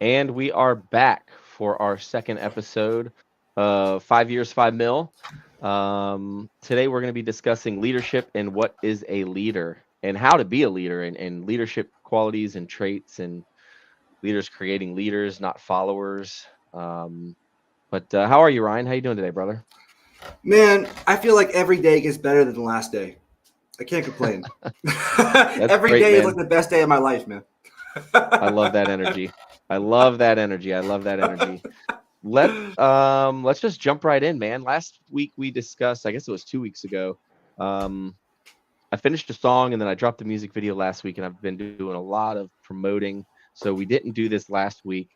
And we are back for our second episode of 5 Years, 5 Mil. Today, we're going to be discussing leadership and what is a leader and how to be a leader and leadership qualities and traits and leaders creating leaders, not followers. But how are you, Ryan? How you doing today, brother? Man, I feel like every day gets better than the last day. I can't complain. That's Every great, day is like man. the best day of my life, man. I love that energy. I love that energy. I love that energy. Let's just jump right in, man. Last week we discussed, I guess it was 2 weeks ago. Um, I finished a song and then I dropped the music video last week, and I've been doing a lot of promoting. So we didn't do this last week.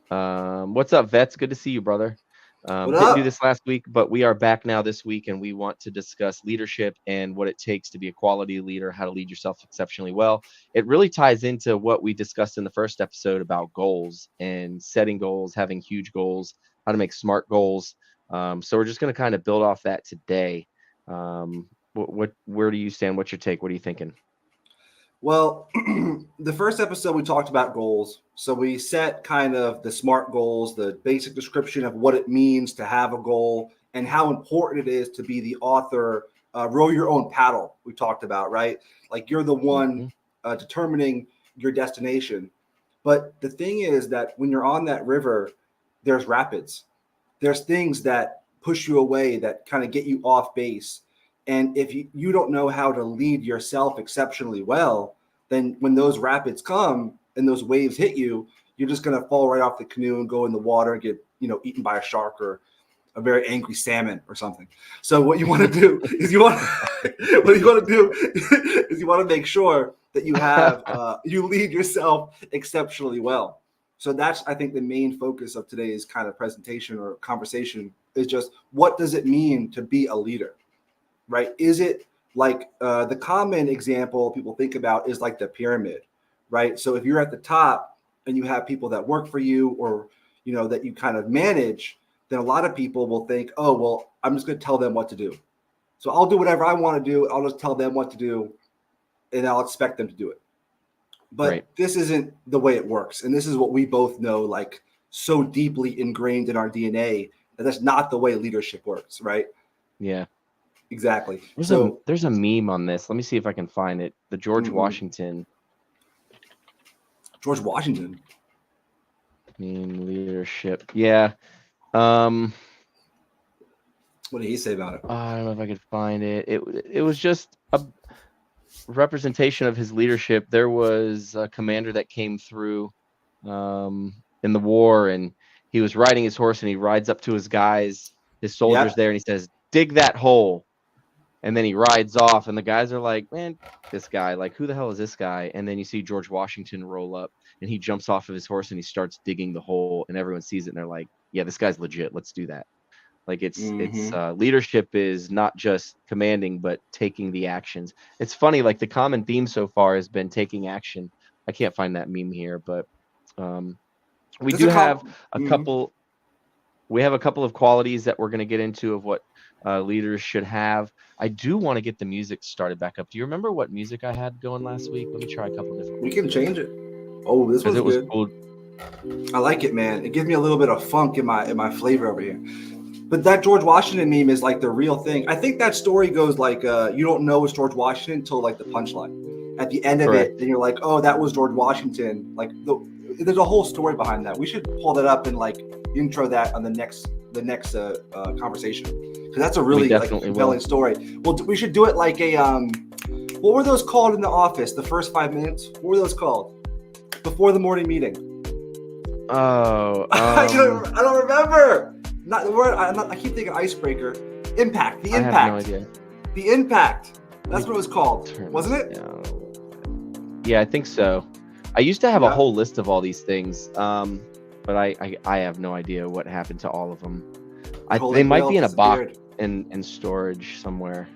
What's up, Vets? Good to see you, brother. What Didn't do up? this last week, but we are back now this week, and we want to discuss leadership and what it takes to be a quality leader, how to lead yourself exceptionally well. It really ties into what we discussed in the first episode about goals and setting goals, having huge goals, how to make smart goals. So we're just going to kind of build off that today. Where do you stand? What's your take? What are you thinking? Well, the first episode we talked about goals. So we set kind of the SMART goals, the basic description of what it means to have a goal and how important it is to be the author, row your own paddle. We talked about, right? Like you're the one Hmm. determining your destination. But the thing is that when you're on that river, there's rapids. There's things that push you away that kind of get you off base. And if you don't know how to lead yourself exceptionally well, then when those rapids come and those waves hit you, you're just going to fall right off the canoe and go in the water and get, eaten by a shark or a very angry salmon or something. So what you want to do is you want to make sure that you lead yourself exceptionally well. So that's, I think, the main focus of today's kind of presentation or conversation is just what does it mean to be a leader, right? Is it like the common example people think about is like the pyramid, right? So if you're at the top and you have people that work for you or that you kind of manage, then a lot of people will think, oh, well, I'm just going to tell them what to do. So I'll do whatever I want to do. I'll just tell them what to do and I'll expect them to do it. Right. But this isn't the way it works. And this is what we both know, like so deeply ingrained in our DNA that that's not the way leadership works, right? Yeah. Exactly. There's a So, there's a meme on this. Let me see if I can find it. The George mm-mm. Washington George Washington. meme leadership. Yeah. Um, What did he say about it? I don't know if I could find it. It was just a representation of his leadership. There was a commander that came through in the war, and he was riding his horse, and he rides up to his guys, his soldiers Yep. there, and he says, "Dig that hole." And then he rides off, and the guys are like, "Man, this guy, like, who the hell is this guy?" And then you see George Washington roll up, and he jumps off of his horse and he starts digging the hole, and everyone sees it, and they're like, "Yeah, this guy's legit. Let's do that." Like it's Mm-hmm. leadership is not just commanding, but taking the actions. It's funny, like the common theme so far has been taking action. I can't find that meme here, but um, we There's do a have comp. a Mm-hmm. couple we have a couple of qualities that we're going to get into of what leaders should have. I do want to get the music started back up. Do you remember what music I had going last week? Let me try a couple different We ones can here change it. Oh, this because one's it was good. cool. I like it, man. It gives me a little bit of funk in my flavor over here. But that George Washington meme is like the real thing. I think that story goes like you don't know it's George Washington until like the punchline. At the end of it, Correct. then you're like, oh, that was George Washington. Like there's a whole story behind that. We should pull that up and like intro that on the next conversation because that's a We really like definitely compelling will. story. Well, we should do it like a what were those called in the office? The first 5 minutes. What were those called before the morning meeting? Oh, I don't remember. Not the word. I keep thinking icebreaker. Impact. The I have no impact. idea. The impact. Let That's me what it was called, turn wasn't this it? down. Yeah, I think so. I used to have a Yeah. whole list of all these things, but I have no idea what happened to all of them. The They Holy might Grail be in a box disappeared. in storage somewhere.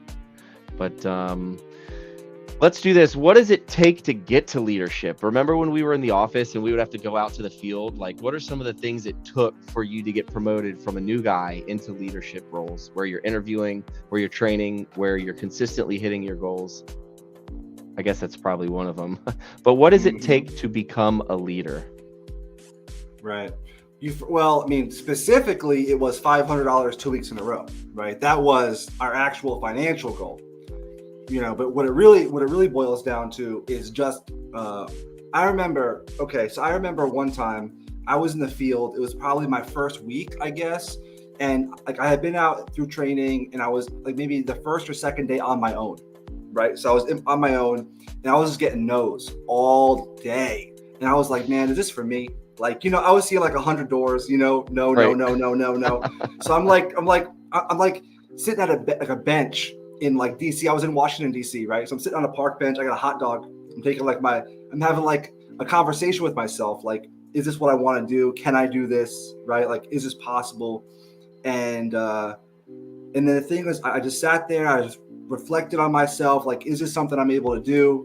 But let's do this. What does it take to get to leadership? Remember when we were in the office and we would have to go out to the field? Like, what are some of the things it took for you to get promoted from a new guy into leadership roles where you're interviewing, where you're training, where you're consistently hitting your goals? I guess that's probably one of them. But what does it Mm-hmm. take to become a leader? Right. Well, I mean, specifically, it was $500 2 weeks in a row, right? That was our actual financial goal, But what it really boils down to is just, I remember one time I was in the field. It was probably my first week, I guess, and like I had been out through training, and I was like maybe the first or second day on my own, right? So I was on my own, and I was just getting no's all day, and I was like, man, is this for me? Like, I was seeing like 100 doors, no, Right. no. So I'm like sitting at a bench in like DC. I was in Washington, DC, right? So I'm sitting on a park bench. I got a hot dog. I'm having like a conversation with myself. Like, is this what I want to do? Can I do this? Right? Like, is this possible? And then the thing was, I just sat there. I just reflected on myself. Like, is this something I'm able to do?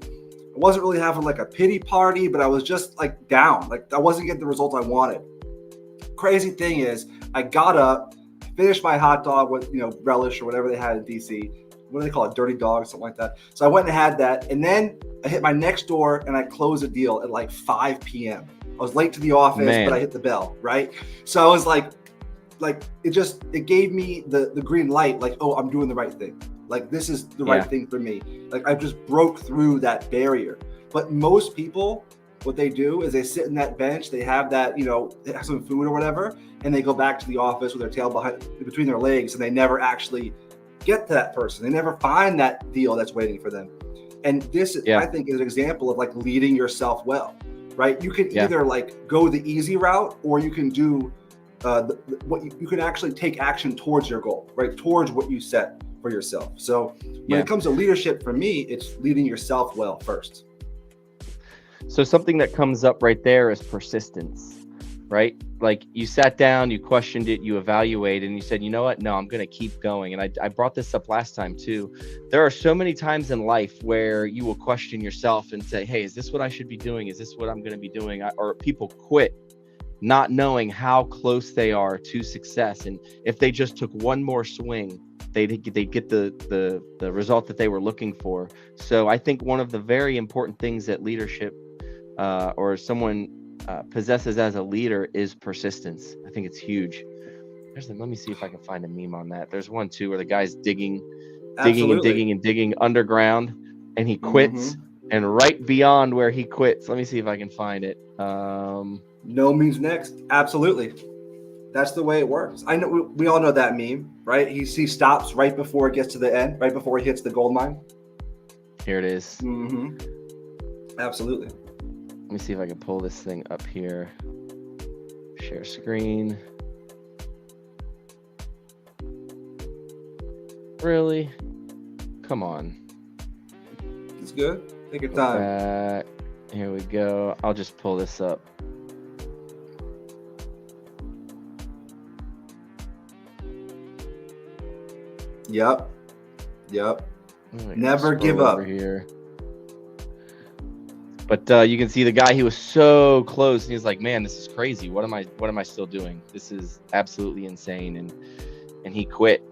I wasn't really having like a pity party, but I was just like down. Like, I wasn't getting the results I wanted. Crazy thing is, I got up, finished my hot dog with, relish or whatever they had in DC. What do they call it? Dirty dog, something like that. So I went and had that. And then I hit my next door and I closed a deal at like 5 p.m. I was late to the office, but I hit the bell, right? So I was like it gave me the green light, like, oh, I'm doing the right thing. Like, this is the right thing for me. Like, I just broke through that barrier. But most people, what they do is they sit in that bench, they have that, they have some food or whatever, and they go back to the office with their tail between their legs, and they never actually get to that person. They never find that deal that's waiting for them. And this, I think, is an example of like leading yourself well, right? You can either like go the easy route, or you can do you can actually take action towards your goal, right? Towards what you set for yourself. So when it comes to leadership, for me, it's leading yourself well first. So something that comes up right there is persistence, right? Like, you sat down, you questioned it, you evaluated, and you said, you know what? No, I'm going to keep going. And I brought this up last time too. There are so many times in life where you will question yourself and say, hey, is this what I should be doing? Is this what I'm going to be doing? Or people quit not knowing how close they are to success. And if they just took one more swing, they'd get the result that they were looking for. So I think one of the very important things that leadership or someone possesses as a leader is persistence. I think it's huge. Let me see if I can find a meme on that. There's one too where the guy's digging underground, and he quits. And right beyond where he quits, let me see if I can find it. No means next. Absolutely. That's the way it works. I know we all know that meme, right? He stops right before it gets to the end, right before he hits the gold mine. Here it is. Absolutely. Let me see if I can pull this thing up here. Share screen. Really? Come on. It's good. Take your time. Here we go. I'll just pull this up. Yep. Never give up. Here. But you can see the guy, he was so close, and he's like, man, this is crazy. What am I still doing? This is absolutely insane. And he quit.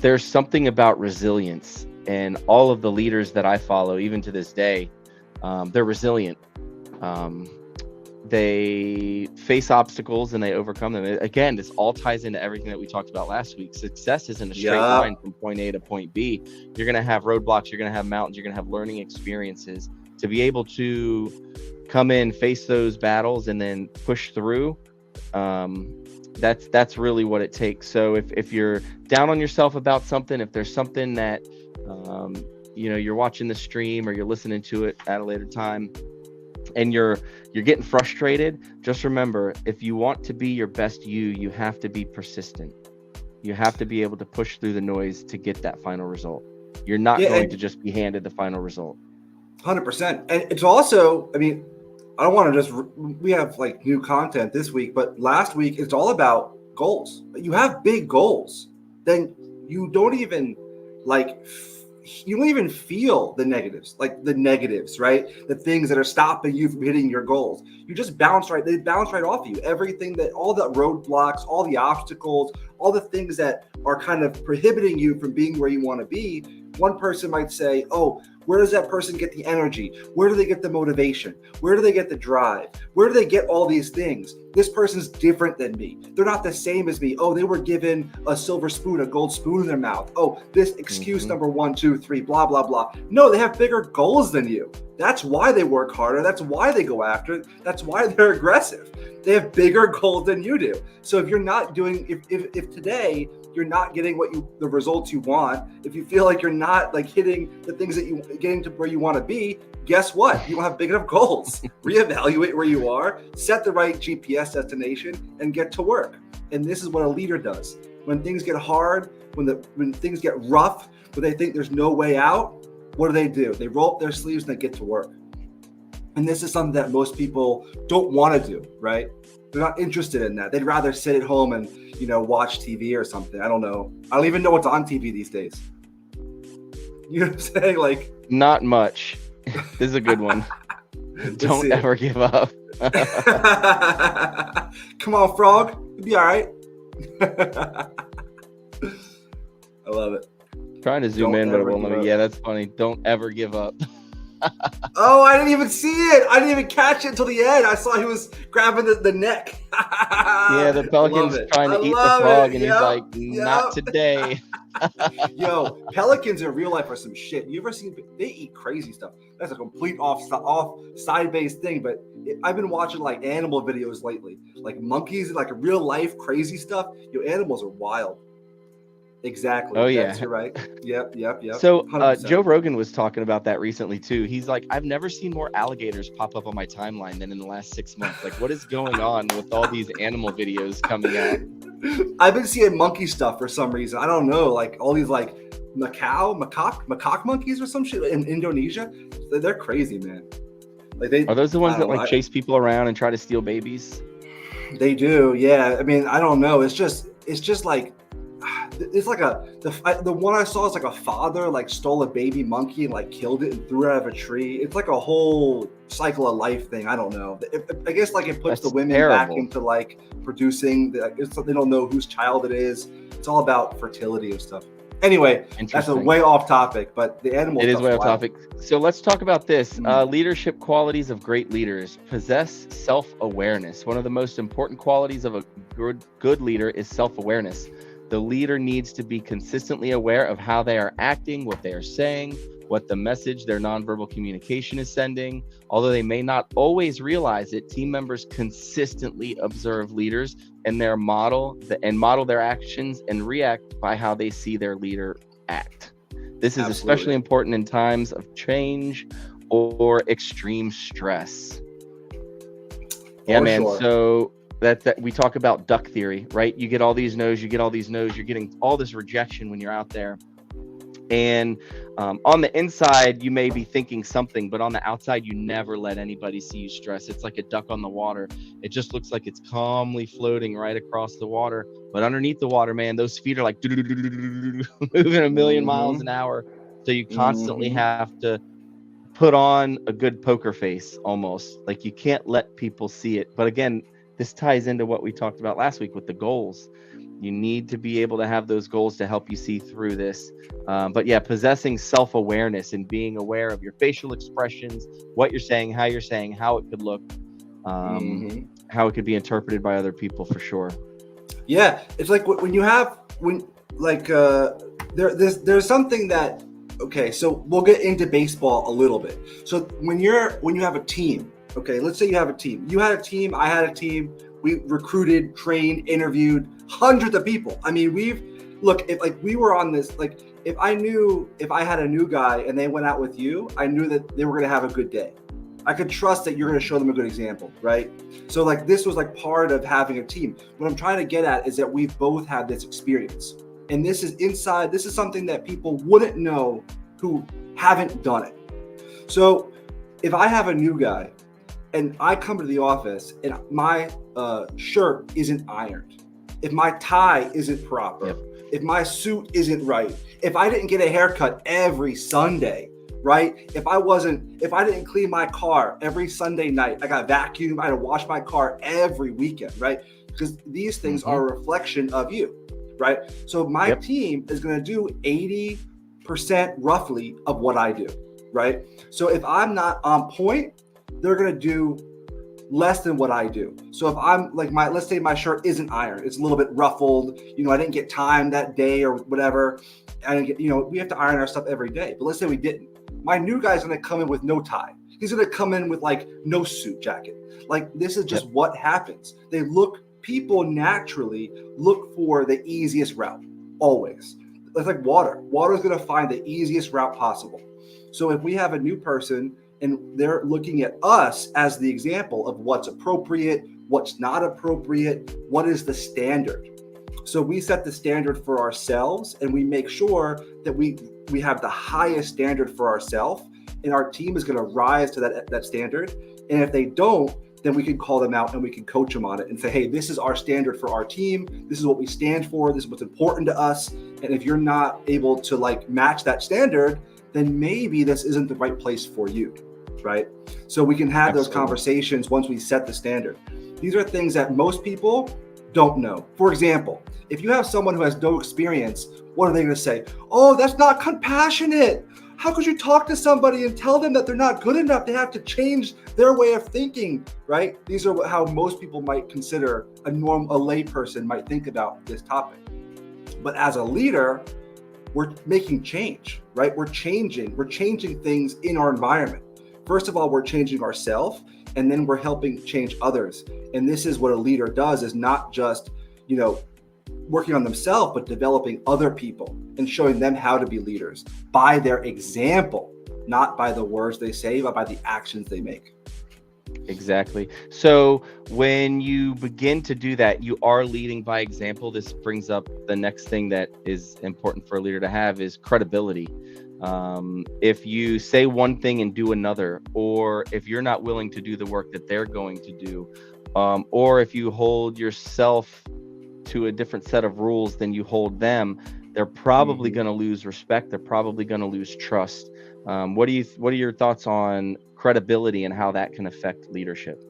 There's something about resilience, and all of the leaders that I follow, even to this day, they're resilient. They face obstacles and they overcome them. Again, this all ties into everything that we talked about last week. Success isn't a straight line from point A to point B. You're going to have roadblocks. You're going to have mountains. You're going to have learning experiences. To be able to come in, face those battles, and then push through, that's really what it takes. So if you're down on yourself about something, if there's something that you're watching the stream or you're listening to it at a later time, and you're getting frustrated, just remember, if you want to be your best you have to be persistent. You have to be able to push through the noise to get that final result. You're not going to just be handed the final result. 100%. And it's also, I mean, I don't want to we have like new content this week, but last week it's all about goals. You have big goals, then you don't even feel the negatives, right? The things that are stopping you from hitting your goals. You just they bounce right off you. All the roadblocks, all the obstacles, all the things that are kind of prohibiting you from being where you want to be. One person might say, oh, Where does that person get the energy? Where do they get the motivation? Where do they get the drive? Where do they get all these things? This person's different than me. They're not the same as me. Oh, they were given a silver spoon, a gold spoon in their mouth. Oh, this excuse number 1, 2, 3, blah, blah, blah. No, they have bigger goals than you. That's why they work harder. That's why they go after it. That's why they're aggressive. They have bigger goals than you do. So if you're not doing, if today you're not getting the results you want, if you feel like you're not like hitting the things that you getting to where you want to be, guess what? You don't have big enough goals. Reevaluate where you are, set the right GPS destination, and get to work. And this is what a leader does. When things get hard, when things get rough, when they think there's no way out, what do? They roll up their sleeves and they get to work. And this is something that most people don't want to do, right? They're not interested in that. They'd rather sit at home and, watch TV or something. I don't know. I don't even know what's on TV these days. You know what I'm saying? Like, not much. This is a good one. Don't ever give up. Come on, frog. You'll be all right. I love it. Trying to zoom in, but it won't let me. Yeah, that's funny. Don't ever give up. Oh, I didn't even see it. I didn't even catch it until the end. I saw he was grabbing the neck. Yeah, the pelican's trying to eat the frog, and he's like, not today. Yo, pelicans in real life are some shit. You ever seen? They eat crazy stuff. That's a complete off side-based thing. But I've been watching like animal videos lately, like monkeys, like real life crazy stuff. Animals are wild. Exactly. Oh, yeah. That's right. Yep. So Joe Rogan was talking about that recently, too. He's like, I've never seen more alligators pop up on my timeline than in the last 6 months. Like, what is going on with all these animal videos coming out? I've been seeing monkey stuff for some reason. I don't know, like all these like macaque monkeys or some shit in Indonesia. They're crazy, man. Like are those the ones that like chase people around and try to steal babies? They do, yeah. I mean, I don't know. It's just like it's like the one I saw is like a father like stole a baby monkey and like killed it and threw it out of a tree. It's like a whole cycle of life thing. I don't know. I guess like it puts the women back into like producing. They don't know whose child it is. It's all about fertility and stuff. Anyway, that's a way off topic, but the animal. It is way off topic. So let's talk about this. Leadership qualities of great leaders. Possess self-awareness. One of the most important qualities of a good leader is self-awareness. The leader needs to be consistently aware of how they are acting, what they are saying, what the message their nonverbal communication is sending. Although they may not always realize it, team members consistently observe leaders and model their actions and react by how they see their leader act. This is especially important in times of change or extreme stress. Yeah, man. Sure. So that we talk about duck theory, right? You get all these no's, you're getting all this rejection when you're out there. And on the inside, you may be thinking something, but on the outside, you never let anybody see you stress. It's like a duck on the water. It just looks like it's calmly floating right across the water. But underneath the water, man, those feet are like moving a million miles an hour. So you constantly have to put on a good poker face almost. Like you can't let people see it. But again, this ties into what we talked about last week with the goals. You need to be able to have those goals to help you see through this. But yeah, possessing self-awareness and being aware of your facial expressions, what you're saying, how it could look, how it could be interpreted by other people for sure. Yeah, it's like there's something that, okay, so we'll get into baseball a little bit. So when you have a team, okay, let's say you have a team. You had a team, I had a team. We recruited, trained, interviewed hundreds of people. I mean, if we were on this, like if I had a new guy and they went out with you, I knew that they were going to have a good day. I could trust that you're going to show them a good example, right? So like this was like part of having a team. What I'm trying to get at is that we've both had this experience. And this is something that people wouldn't know who haven't done it. So if I have a new guy and I come to the office and my shirt isn't ironed, if my tie isn't proper, if my suit isn't right, if I didn't get a haircut every Sunday, right? If I didn't clean my car every Sunday night, I got vacuumed, I had to wash my car every weekend, right? Because these things are a reflection of you, right? So my team is going to do 80% roughly of what I do. right? So if I'm not on point, they're going to do less than what I do. So if I'm like let's say my shirt isn't ironed, it's a little bit ruffled, I didn't get time that day or whatever. I didn't get, we have to iron our stuff every day, but let's say we didn't. My new guy's going to come in with no tie. He's going to come in with like no suit jacket. Like this is just what happens. People naturally look for the easiest route, always. It's like water. Water is going to find the easiest route possible. So if we have a new person and they're looking at us as the example of what's appropriate, what's not appropriate, what is the standard. So we set the standard for ourselves and we make sure that we have the highest standard for ourselves, and our team is going to rise to that standard. And if they don't, then we can call them out and we can coach them on it and say, hey, this is our standard for our team. This is what we stand for. This is what's important to us. And if you're not able to like match that standard, then maybe this isn't the right place for you, right? So we can have those conversations once we set the standard. These are things that most people don't know. For example, if you have someone who has no experience, what are they going to say? Oh, that's not compassionate. How could you talk to somebody and tell them that they're not good enough? They have to change their way of thinking, right? These are how most people might consider a lay person might think about this topic. But as a leader, we're making change, right? We're changing things in our environment. First of all, we're changing ourselves, and then we're helping change others. And this is what a leader does, is not just, working on themselves, but developing other people and showing them how to be leaders by their example, not by the words they say, but by the actions they make. Exactly. So when you begin to do that, you are leading by example. This brings up the next thing that is important for a leader to have is credibility. If you say one thing and do another, or if you're not willing to do the work that they're going to do, or if you hold yourself to a different set of rules than you hold them, they're probably going to lose respect. They're probably going to lose trust. What are your thoughts on credibility and how that can affect leadership?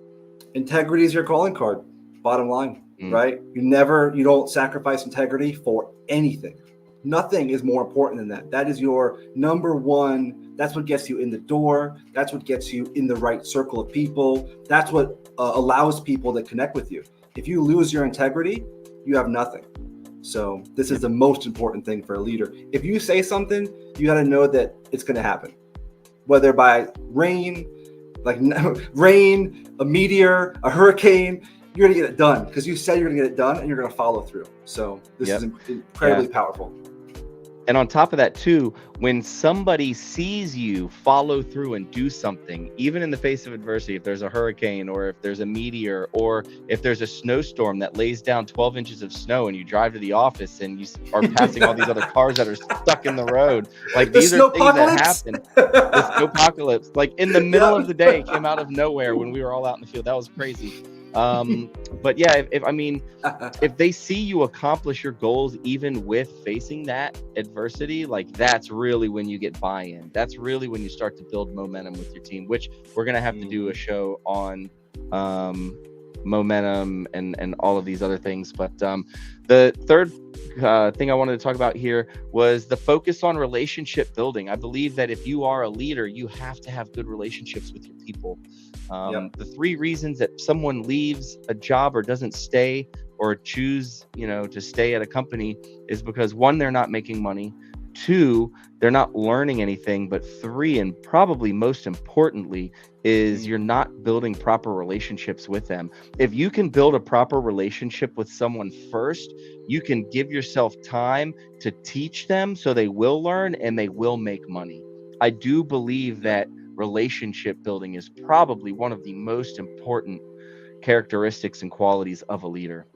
Integrity is your calling card, bottom line, right? You don't sacrifice integrity for anything. Nothing is more important than that. That is your number one. That's what gets you in the door. That's what gets you in the right circle of people. That's what allows people to connect with you. If you lose your integrity, you have nothing. So this is the most important thing for a leader. If you say something, you got to know that it's going to happen, whether by rain, a meteor, a hurricane. You're going to get it done because you said you're going to get it done, and you're going to follow through. So this is incredibly powerful. And on top of that too, when somebody sees you follow through and do something, even in the face of adversity, if there's a hurricane or if there's a meteor or if there's a snowstorm that lays down 12 inches of snow and you drive to the office and you are passing all these other cars that are stuck in the road, like these are things that happen. The snowpocalypse, like in the middle of the day, came out of nowhere when we were all out in the field. That was crazy. But yeah, if they see you accomplish your goals, even with facing that adversity, like that's really when you get buy-in. That's really when you start to build momentum with your team, which we're going to have to do a show on, momentum and all of these other things. But, the third, thing I wanted to talk about here was the focus on relationship building. I believe that if you are a leader, you have to have good relationships with your people. The 3 reasons that someone leaves a job or doesn't stay or choose, to stay at a company is because 1, they're not making money. 2, they're not learning anything. But 3, and probably most importantly, is you're not building proper relationships with them. If you can build a proper relationship with someone first, you can give yourself time to teach them so they will learn and they will make money. I do believe that relationship building is probably one of the most important characteristics and qualities of a leader.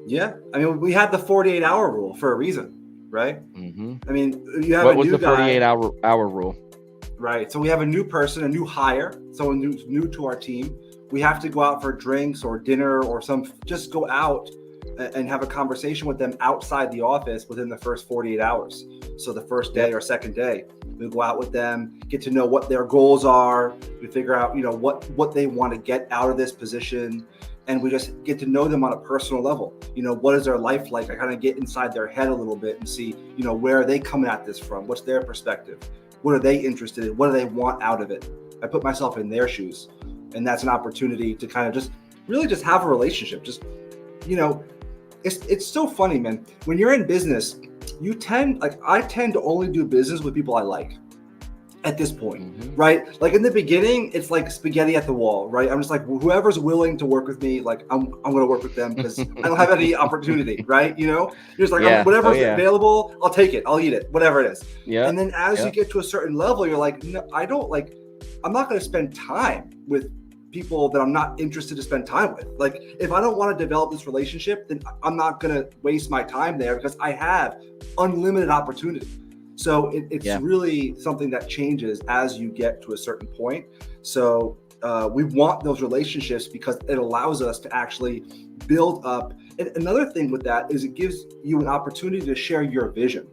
Yeah. I mean, we had the 48-hour rule for a reason, right? I mean, you have what a was new the guy, 48-hour rule? Right. So we have a new person, a new hire, someone who's new to our team. We have to go out for drinks or dinner or just go out and have a conversation with them outside the office within the first 48 hours. So the first day or second day, we go out with them, get to know what their goals are. We figure out, what they want to get out of this position. And we just get to know them on a personal level. What is their life like? I kind of get inside their head a little bit and see, where are they coming at this from? What's their perspective? What are they interested in? What do they want out of it? I put myself in their shoes, and that's an opportunity to kind of just really just have a relationship. Just, you know, it's so funny, man. When you're in business, I tend to only do business with people I like at this point, right? Like in the beginning, it's like spaghetti at the wall, right? I'm just like, whoever's willing to work with me, like I'm going to work with them because I don't have any opportunity, right? You know, you're just like, whatever's available, I'll take it, I'll eat it, whatever it is. Yeah. And then as you get to a certain level, you're like, no, I'm not going to spend time with people that I'm not interested to spend time with. Like, if I don't want to develop this relationship, then I'm not going to waste my time there because I have unlimited opportunity. So it's really something that changes as you get to a certain point. So we want those relationships because it allows us to actually build up. And another thing with that is it gives you an opportunity to share your vision.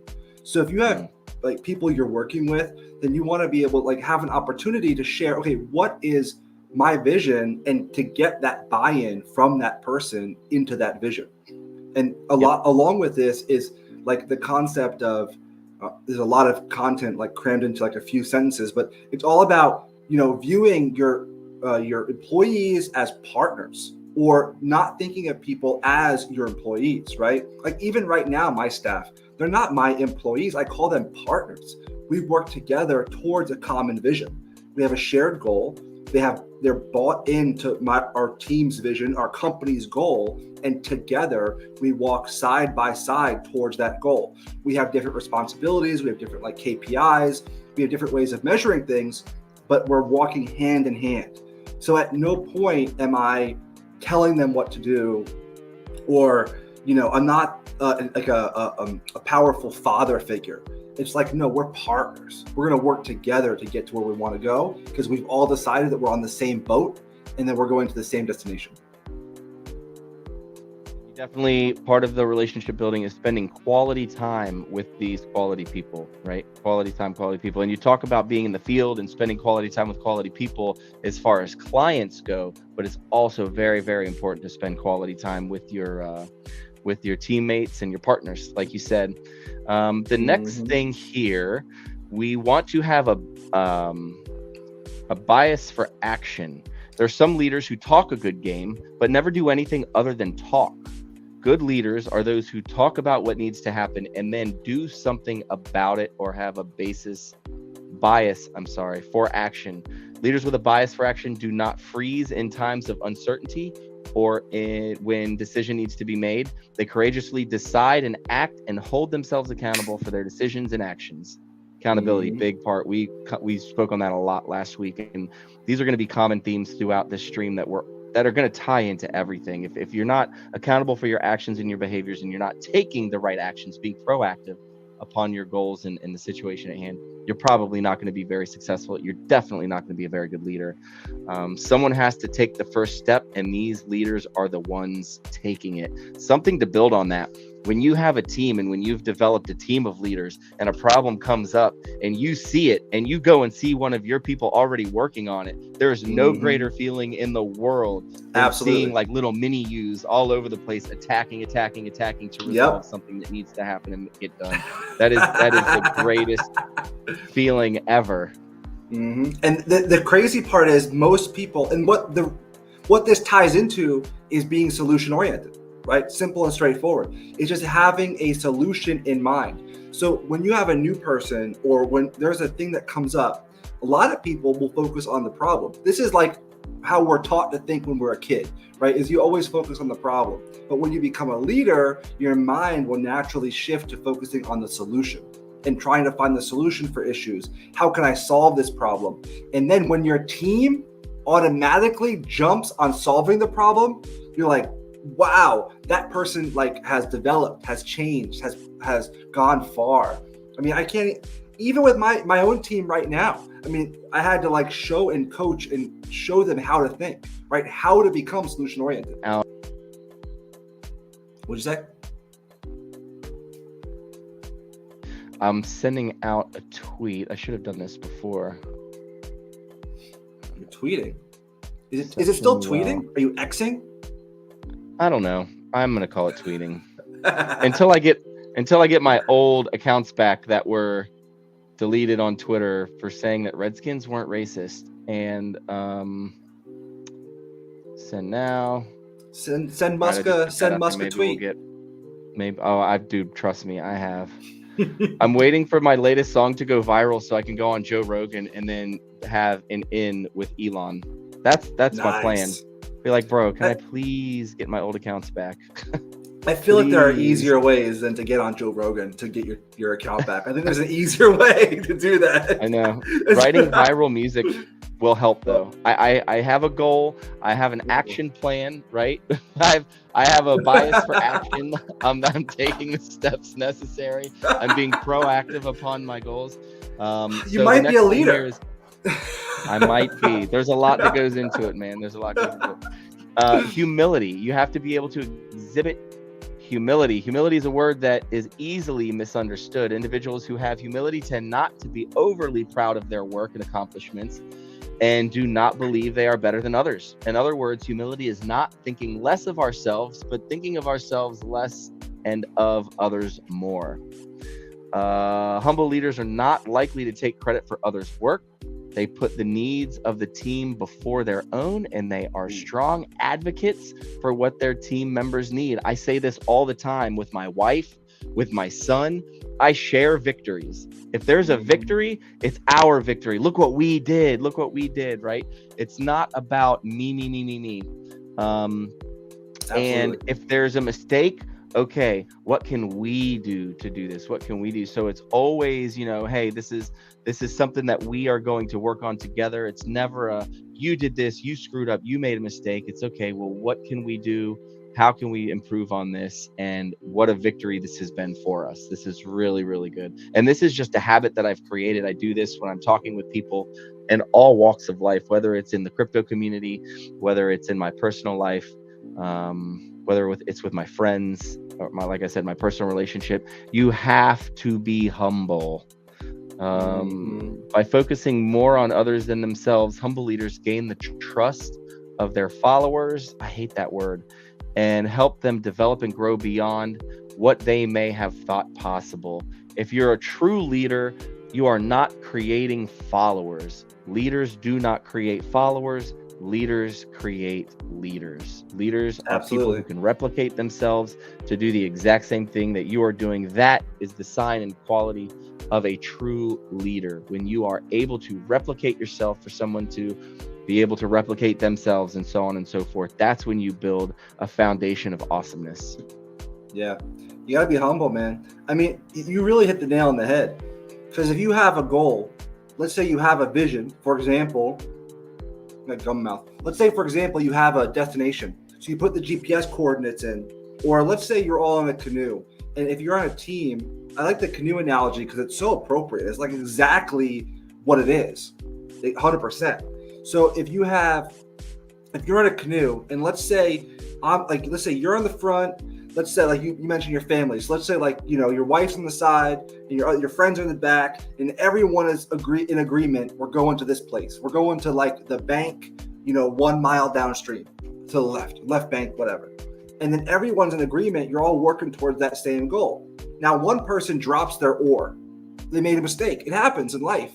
So if you have like people you're working with, then you want to be able to like have an opportunity to share, okay, what is my vision, and to get that buy-in from that person into that vision. And a lot along with this is like the concept of there's a lot of content like crammed into like a few sentences, but it's all about, you know, viewing your employees as partners, or not thinking of people as your employees, right? Like even right now, my staff, they're not my employees. I call them partners. We work together towards a common vision. We have a shared goal. They're bought into our team's vision, our company's goal, and together we walk side by side towards that goal. We have different responsibilities, we have different like KPIs, we have different ways of measuring things, but we're walking hand in hand. So at no point am I telling them what to do, or, you know, I'm not like a powerful father figure. It's like, no, we're partners. We're going to work together to get to where we want to go because we've all decided that we're on the same boat and then we're going to the same destination. Definitely part of the relationship building is spending quality time with these quality people, right? Quality time, quality people. And you talk about being in the field and spending quality time with quality people as far as clients go, but it's also very, very important to spend quality time with your teammates and your partners, like you said. The next thing here, we want to have a bias for action. There's some leaders who talk a good game, but never do anything other than talk. Good leaders are those who talk about what needs to happen and then do something about it, or have a bias for action. Leaders with a bias for action do not freeze in times of uncertainty or when decision needs to be made. They courageously decide and act and hold themselves accountable for their decisions and actions. Accountability, big part. We spoke on that a lot last week, and these are going to be common themes throughout this stream that are going to tie into everything. If you're not accountable for your actions and your behaviors, and you're not taking the right actions, being proactive upon your goals and the situation at hand, you're probably not going to be very successful. You're definitely not going to be a very good leader. Someone has to take the first step, and these leaders are the ones taking it. Something to build on that. When you have a team, and when you've developed a team of leaders and a problem comes up and you see it and you go and see one of your people already working on it, there's no greater feeling in the world than seeing like little mini yous all over the place attacking to resolve something that needs to happen and get done. That is the greatest feeling ever. And the crazy part is most people, and what this ties into is being solution oriented. Right? Simple and straightforward. It's just having a solution in mind. So when you have a new person, or when there's a thing that comes up, a lot of people will focus on the problem. This is like how we're taught to think when we're a kid, right? Is you always focus on the problem. But when you become a leader, your mind will naturally shift to focusing on the solution and trying to find the solution for issues. How can I solve this problem? And then when your team automatically jumps on solving the problem, you're like, wow, that person like has developed, has changed, has gone far. I mean, I can't, even with my own team right now, I mean, I had to like show and coach and show them how to think, right? How to become solution oriented. What'd you say? I'm sending out a tweet. I should have done this before. You're tweeting? Is it still tweeting? Are you Xing? I don't know. I'm gonna call it tweeting until I get my old accounts back that were deleted on Twitter for saying that Redskins weren't racist. And send now. Send All right, I just Muska put that out there. a Maybe we'll tweet. get. Maybe. Oh, I do. Trust me, I have. I'm waiting for my latest song to go viral so I can go on Joe Rogan and then have an in with Elon. That's my plan. Nice. Be like, bro, can I please get my old accounts back? I feel like there are Please. easier ways than to get on Joe Rogan to get your account back. I think there's an easier way to do that. I know. Writing viral music will help though. I have a goal. I have an action plan, right? I have a bias for action. I'm taking the steps necessary. I'm being proactive upon my goals. You might be a leader. I might be. There's a lot that goes into it, man. There's a lot that goes into it. Humility. You have to be able to exhibit humility. Humility is a word that is easily misunderstood. Individuals who have humility tend not to be overly proud of their work and accomplishments and do not believe they are better than others. In other words, humility is not thinking less of ourselves, but thinking of ourselves less and of others more. Humble leaders are not likely to take credit for others' work. They put the needs of the team before their own, and they are strong advocates for what their team members need. I say this all the time with my wife, with my son. I share victories. If there's a victory, it's our victory. Look what we did. Look what we did, right? It's not about me. And if there's a mistake, okay, what can we do to do this? What can we do? So it's always, hey, this is something that we are going to work on together. It's never a, you did this, you screwed up, you made a mistake. It's okay. Well, what can we do? How can we improve on this? And what a victory this has been for us. This is really, really good. And this is just a habit that I've created. I do this when I'm talking with people in all walks of life, whether it's in the crypto community, whether it's in my personal life, whether it's with my friends, or like I said, my personal relationship. You have to be humble. By focusing more on others than themselves, humble leaders gain the trust of their followers. I hate that word. And help them develop and grow beyond what they may have thought possible. If you're a true leader, you are not creating followers. Leaders do not create followers. Leaders create leaders. Leaders are people who can replicate themselves to do the exact same thing that you are doing. That is the sign and quality of a true leader. When you are able to replicate yourself for someone to be able to replicate themselves and so on and so forth, that's when you build a foundation of awesomeness. Yeah, you gotta be humble, man. I mean, you really hit the nail on the head. Because if you have a goal, let's say you have a vision, for example, let's say, for example, you have a destination. So you put the GPS coordinates in, or let's say you're all in a canoe. And if you're on a team, I like the canoe analogy because it's so appropriate. It's like exactly what it is, 100%. So if you're in a canoe, and let's say you're on the front, let's say like you mentioned your family. So let's say like, your wife's on the side and your friends are in the back, and everyone is in agreement. We're going to this place. We're going to like the bank, 1 mile downstream to the left bank, whatever. And then everyone's in agreement. You're all working towards that same goal. Now, one person drops their oar. They made a mistake. It happens in life.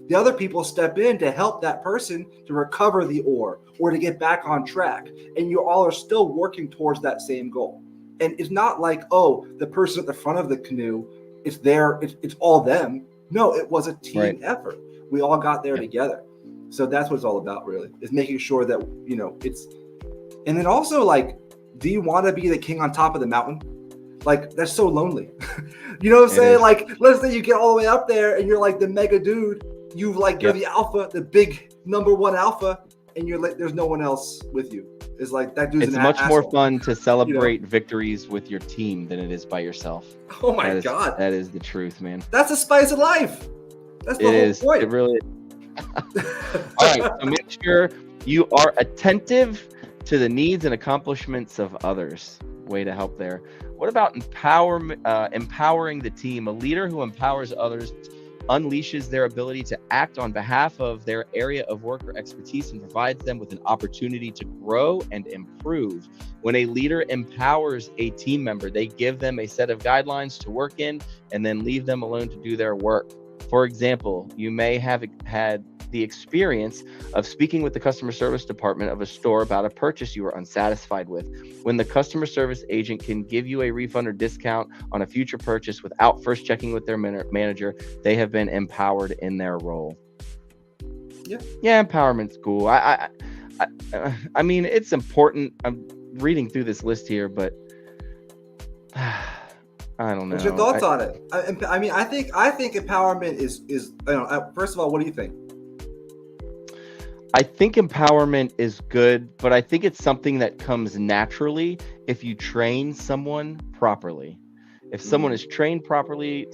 The other people step in to help that person to recover the oar or to get back on track. And you all are still working towards that same goal. And it's not like, oh, the person at the front of the canoe, it's all them. No, it was a team effort. We all got there together. So that's what it's all about, really, is making sure that, and then also like, do you want to be the king on top of the mountain? Like, that's so lonely. You know what I'm saying? Like, let's say you get all the way up there and you're like the mega dude. You're the alpha, the big number one alpha, and you're like, there's no one else with you. It's like that dude's It's much more fun to celebrate victories with your team than it is by yourself. Oh my God. That is the truth, man. That's the spice of life. That's the whole point. It really is. All right, so make sure you are attentive to the needs and accomplishments of others. Way to help there. What about empowering the team? A leader who empowers others unleashes their ability to act on behalf of their area of work or expertise and provides them with an opportunity to grow and improve. When a leader empowers a team member, they give them a set of guidelines to work in and then leave them alone to do their work. For example, you may have had the experience of speaking with the customer service department of a store about a purchase you were unsatisfied with. When the customer service agent can give you a refund or discount on a future purchase without first checking with their manager, they have been empowered in their role. Yeah, empowerment's cool. I mean, it's important. I'm reading through this list here, but I don't know. What's your thoughts on it? I mean, I think empowerment is first of all, what do you think? I think empowerment is good, but I think it's something that comes naturally if you train someone properly. If someone is trained properly,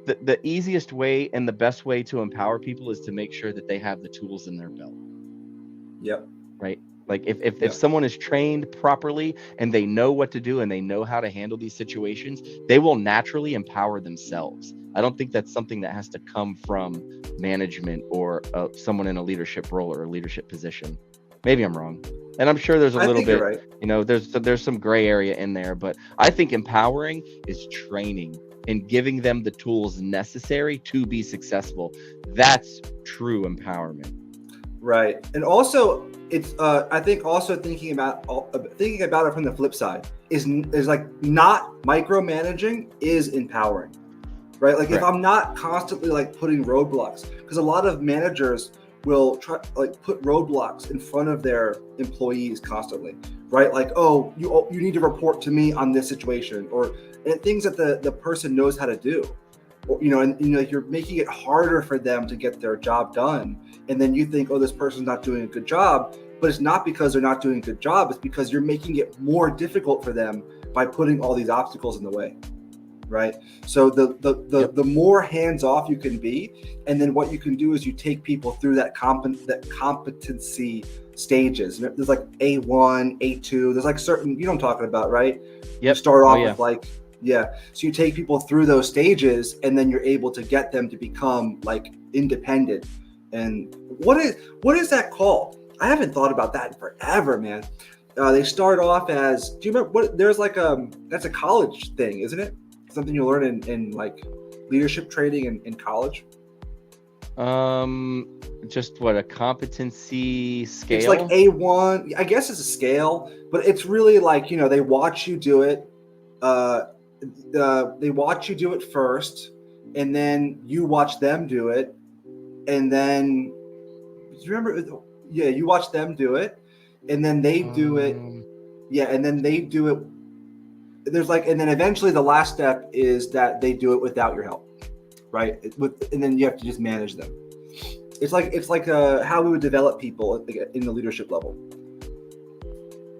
the easiest way and the best way to empower people is to make sure that they have the tools in their belt. Yep. Right. Like if someone is trained properly and they know what to do and they know how to handle these situations, they will naturally empower themselves. I don't think that's something that has to come from management or someone in a leadership role or a leadership position. Maybe I'm wrong. And I'm sure there's a little bit, right. There's some gray area in there, but I think empowering is training and giving them the tools necessary to be successful. That's true empowerment. Right. And also it's I think also thinking about it from the flip side is like not micromanaging is empowering. Right? Like if I'm not constantly like putting roadblocks, because a lot of managers will try like put roadblocks in front of their employees constantly, right? Like, oh, you need to report to me on this situation, or things that the person knows how to do, or, and you're making it harder for them to get their job done. And then you think, oh, this person's not doing a good job, but it's not because they're not doing a good job. It's because you're making it more difficult for them by putting all these obstacles in the way. Right. So the more hands off you can be, and then what you can do is you take people through that competency stages. There's like A1, A2. There's like certain, you know what I'm talking about, right? Yep. You start off with like, so you take people through those stages, and then you're able to get them to become like independent. And what is that called? I haven't thought about that in forever, man. They start off as, do you remember what? There's like that's a college thing, isn't it? Something you learn in like leadership training in college. Just what, a competency scale? It's like A1. I guess it's a scale, but it's really like, they watch you do it. They watch you do it first, and then you watch them do it, and then do you remember? Yeah, you watch them do it, and then they do it. Yeah, and then they do it. There's like, and then eventually the last step is that they do it without your help, right? And then you have to just manage them. It's like how we would develop people in the leadership level.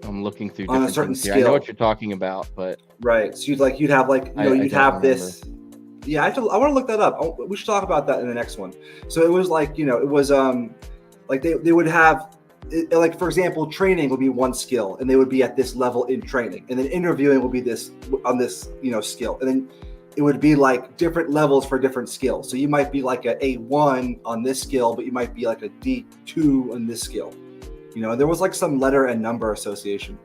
I'm looking through on different a certain things here. skill. I know what you're talking about, but right. So you'd have like, you'd have this. Yeah, I want to look that up. We should talk about that in the next one. So it was like, it was like they would have. Like, for example, training would be one skill, and they would be at this level in training, and then interviewing would be this on this skill, and then it would be like different levels for different skills. So you might be like a A1 on this skill, but you might be like a D2 on this skill. There was like some letter and number association.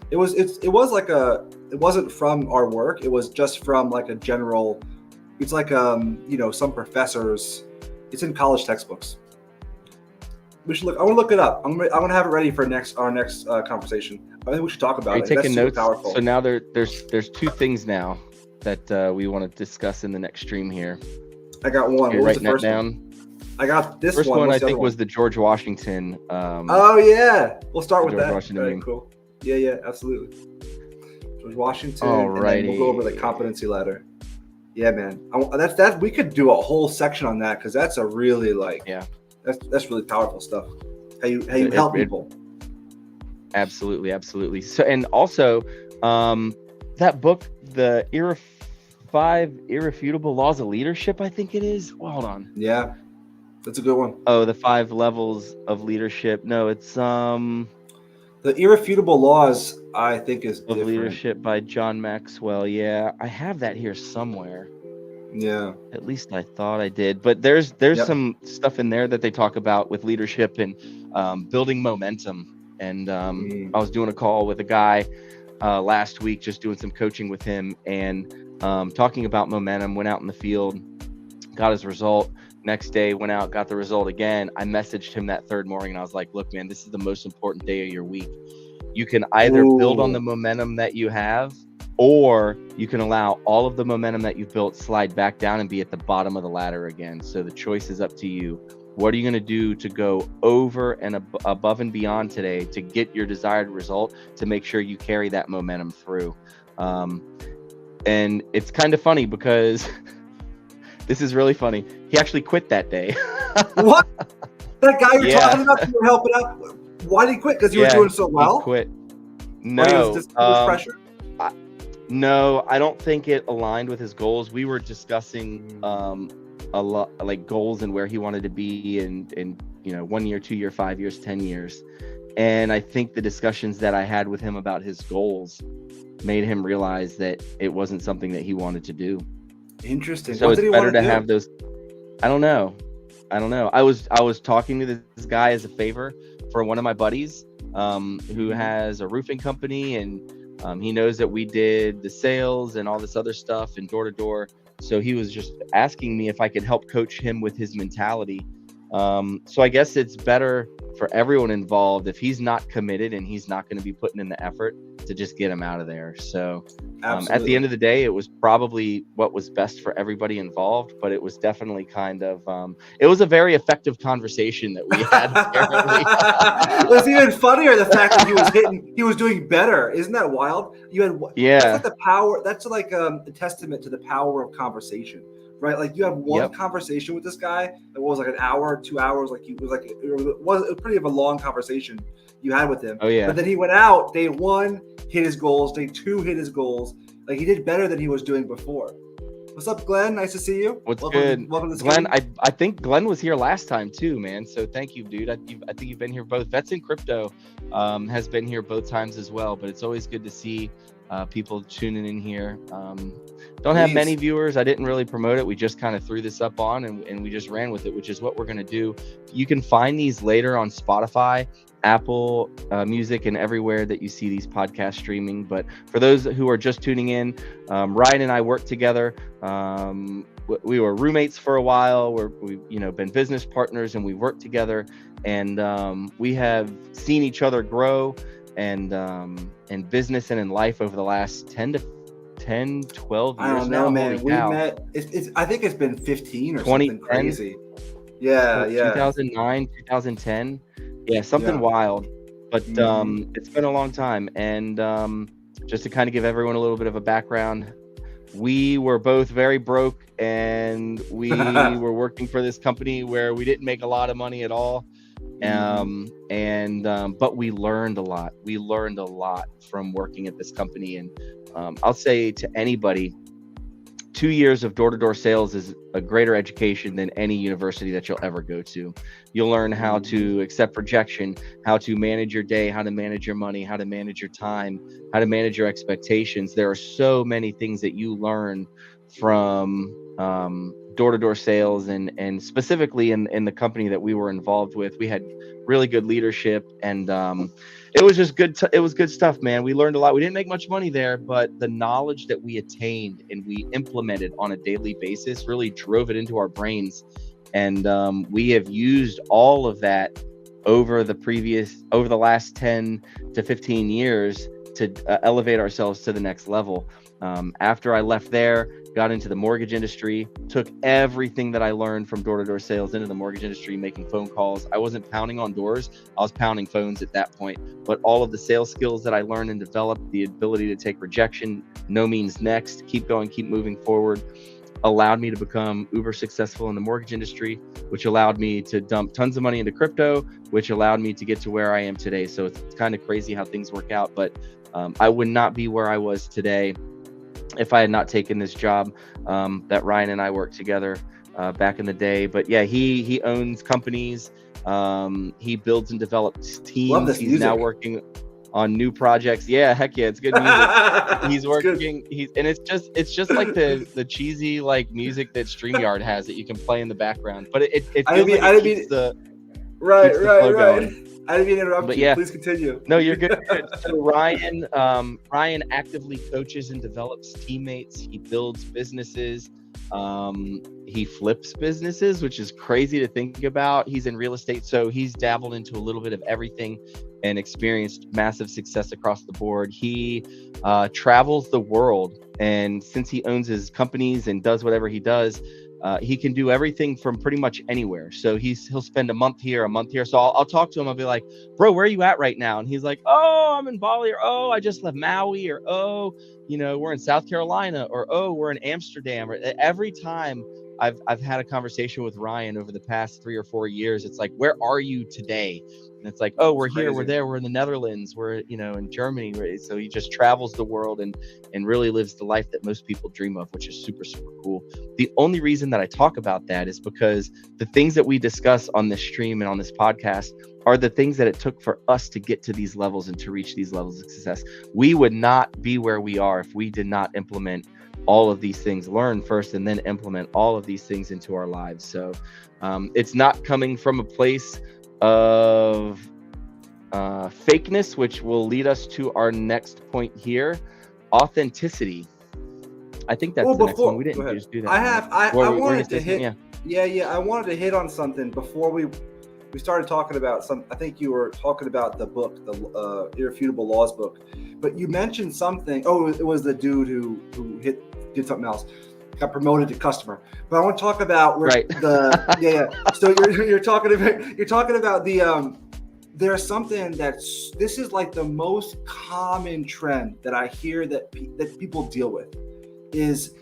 It wasn't from our work. It was just from like a general. It's like some professors. It's in college textbooks. We should look. I want to look it up. I'm gonna have it ready for our next conversation. I think we should talk about it. Are you taking notes? Powerful. So now there's two things now that we want to discuss in the next stream here. I got one. You're what was the writing first that down? one? I got this first one. one. What's I think was the George Washington. Oh yeah, we'll start with that. Washington Right, cool. Yeah, absolutely. George Washington. Alrighty. And then we'll go over the competency ladder. Yeah, man. That's we could do a whole section on that, because that's a really That's really powerful stuff. How you help people. Absolutely. So, and also, that book, the 5 Irrefutable Laws of Leadership, I think it is. Well, hold on. Yeah, that's a good one. Oh, the 5 levels of leadership. No, it's The Irrefutable Laws, I think, is of different. Leadership by John Maxwell. Yeah, I have that here somewhere. Yeah, at least I thought I did, but there's some stuff in there that they talk about with leadership and building momentum. And I was doing a call with a guy last week, just doing some coaching with him, and talking about momentum. Went out in the field got his result. Next day, went out, got the result again. I messaged him that third morning and I was like, look, man, this is the most important day of your week. You can either build on the momentum that you have, or you can allow all of the momentum that you've built slide back down and be at the bottom of the ladder again. So the choice is up to you. What are you going to do to go over and above and beyond today to get your desired result, to make sure you carry that momentum through? And it's kind of funny because this is really funny. He actually quit that day. What? That guy you're talking about, you were helping out. Why did he quit? Because you were doing so well? He quit. No. Or he was just too much pressure? No, I don't think it aligned with his goals. We were discussing a lot, like goals and where he wanted to be in 1 year, 2 year, 5 years, 10 years. And I think the discussions that I had with him about his goals made him realize that it wasn't something that he wanted to do. Interesting. So it's better to have those. I don't know. I was talking to this guy as a favor for one of my buddies who has a roofing company, and he knows that we did the sales and all this other stuff and door to door. So he was just asking me if I could help coach him with his mentality. So I guess it's better for everyone involved if he's not committed and he's not going to be putting in the effort to just get him out of there. So at the end of the day, it was probably what was best for everybody involved, but it was definitely kind of, it was a very effective conversation that we had. What's even funnier, the fact that he was doing better. Isn't that wild? That's like the power. That's like a testament to the power of conversation. Right, like you have one conversation with this guy that was like an hour, 2 hours. Like it was pretty of a long conversation you had with him. Oh yeah. But then he went out. Day 1 hit his goals. Day 2 hit his goals. Like he did better than he was doing before. What's up, Glenn? Nice to see you. Welcome to Glenn. Screen. I think Glenn was here last time too, man. So thank you, dude. I think you've been here both. Vets in Crypto has been here both times as well. But it's always good to see people tuning in here. Don't have many viewers. I didn't really promote it. We just kind of threw this up on and we just ran with it, which is what we're going to do. You can find these later on Spotify, Apple Music, and everywhere that you see these podcasts streaming. But for those who are just tuning in, Ryan and I worked together. We were roommates for a while. We've been business partners, and we worked together, and we have seen each other grow and in business and in life over the last 12 years. I don't know, man. We met. I think it's been 15 or something crazy. Yeah. 2009, 2010. Yeah, something wild. But it's been a long time. And just to kind of give everyone a little bit of a background, we were both very broke, and we were working for this company where we didn't make a lot of money at all. But we learned a lot. We learned a lot from working at this company. And I'll say to anybody, 2 years of door-to-door sales is a greater education than any university that you'll ever go to. You'll learn how to accept rejection, how to manage your day, how to manage your money, how to manage your time, how to manage your expectations. There are so many things that you learn from door-to-door sales, and specifically in the company that we were involved with. We had really good leadership, and it was just good. It was good stuff, man. We learned a lot. We didn't make much money there, but the knowledge that we attained and we implemented on a daily basis really drove it into our brains. And we have used all of that over the last 10 to 15 years to elevate ourselves to the next level. After I left there, got into the mortgage industry, took everything that I learned from door-to-door sales into the mortgage industry, making phone calls. I wasn't pounding on doors, I was pounding phones at that point. But all of the sales skills that I learned and developed, the ability to take rejection, no means next, keep going, keep moving forward, allowed me to become uber successful in the mortgage industry, which allowed me to dump tons of money into crypto, which allowed me to get to where I am today. So it's kind of crazy how things work out, but I would not be where I was today if I had not taken this job that Ryan and I worked together back in the day. But yeah, he owns companies. He builds and develops teams. He's now working on new projects. Yeah, heck yeah, it's good music. He's working. It's just like the cheesy like music that StreamYard has that you can play in the background. But it feels right. Going. I didn't mean to interrupt you. Yeah. Please continue. No, you're good. So Ryan actively coaches and develops teammates. He builds businesses. He flips businesses, which is crazy to think about. He's in real estate, so he's dabbled into a little bit of everything and experienced massive success across the board. He travels the world, and since he owns his companies and does whatever he does, he can do everything from pretty much anywhere. So he'll spend a month here, a month here. So I'll talk to him. I'll be like, bro, where are you at right now? And he's like, oh, I'm in Bali, or oh, I just left Maui, or oh, we're in South Carolina, or oh, we're in Amsterdam. Or every time I've had a conversation with Ryan over the past 3 or 4 years, it's like, where are you today? And it's like, oh, we're here, we're there, we're in the Netherlands, we're in Germany. Right? So he just travels the world and really lives the life that most people dream of, which is super, super cool. The only reason that I talk about that is because the things that we discuss on this stream and on this podcast are the things that it took for us to get to these levels and to reach these levels of success. We would not be where we are if we did not implement all of these things, learn first, and then implement all of these things into our lives. So it's not coming from a place of fakeness, which will lead us to our next point here: authenticity. I think that's the next one. We didn't just do that. I wanted to hit. Yeah. I wanted to hit on something before we started talking about some. I think you were talking about the book, the Irrefutable Laws book, but you mentioned something. Oh, it was the dude who did something else, got promoted to customer. But I want to talk about So you're talking about the there's something this is like the most common trend that I hear that people deal with is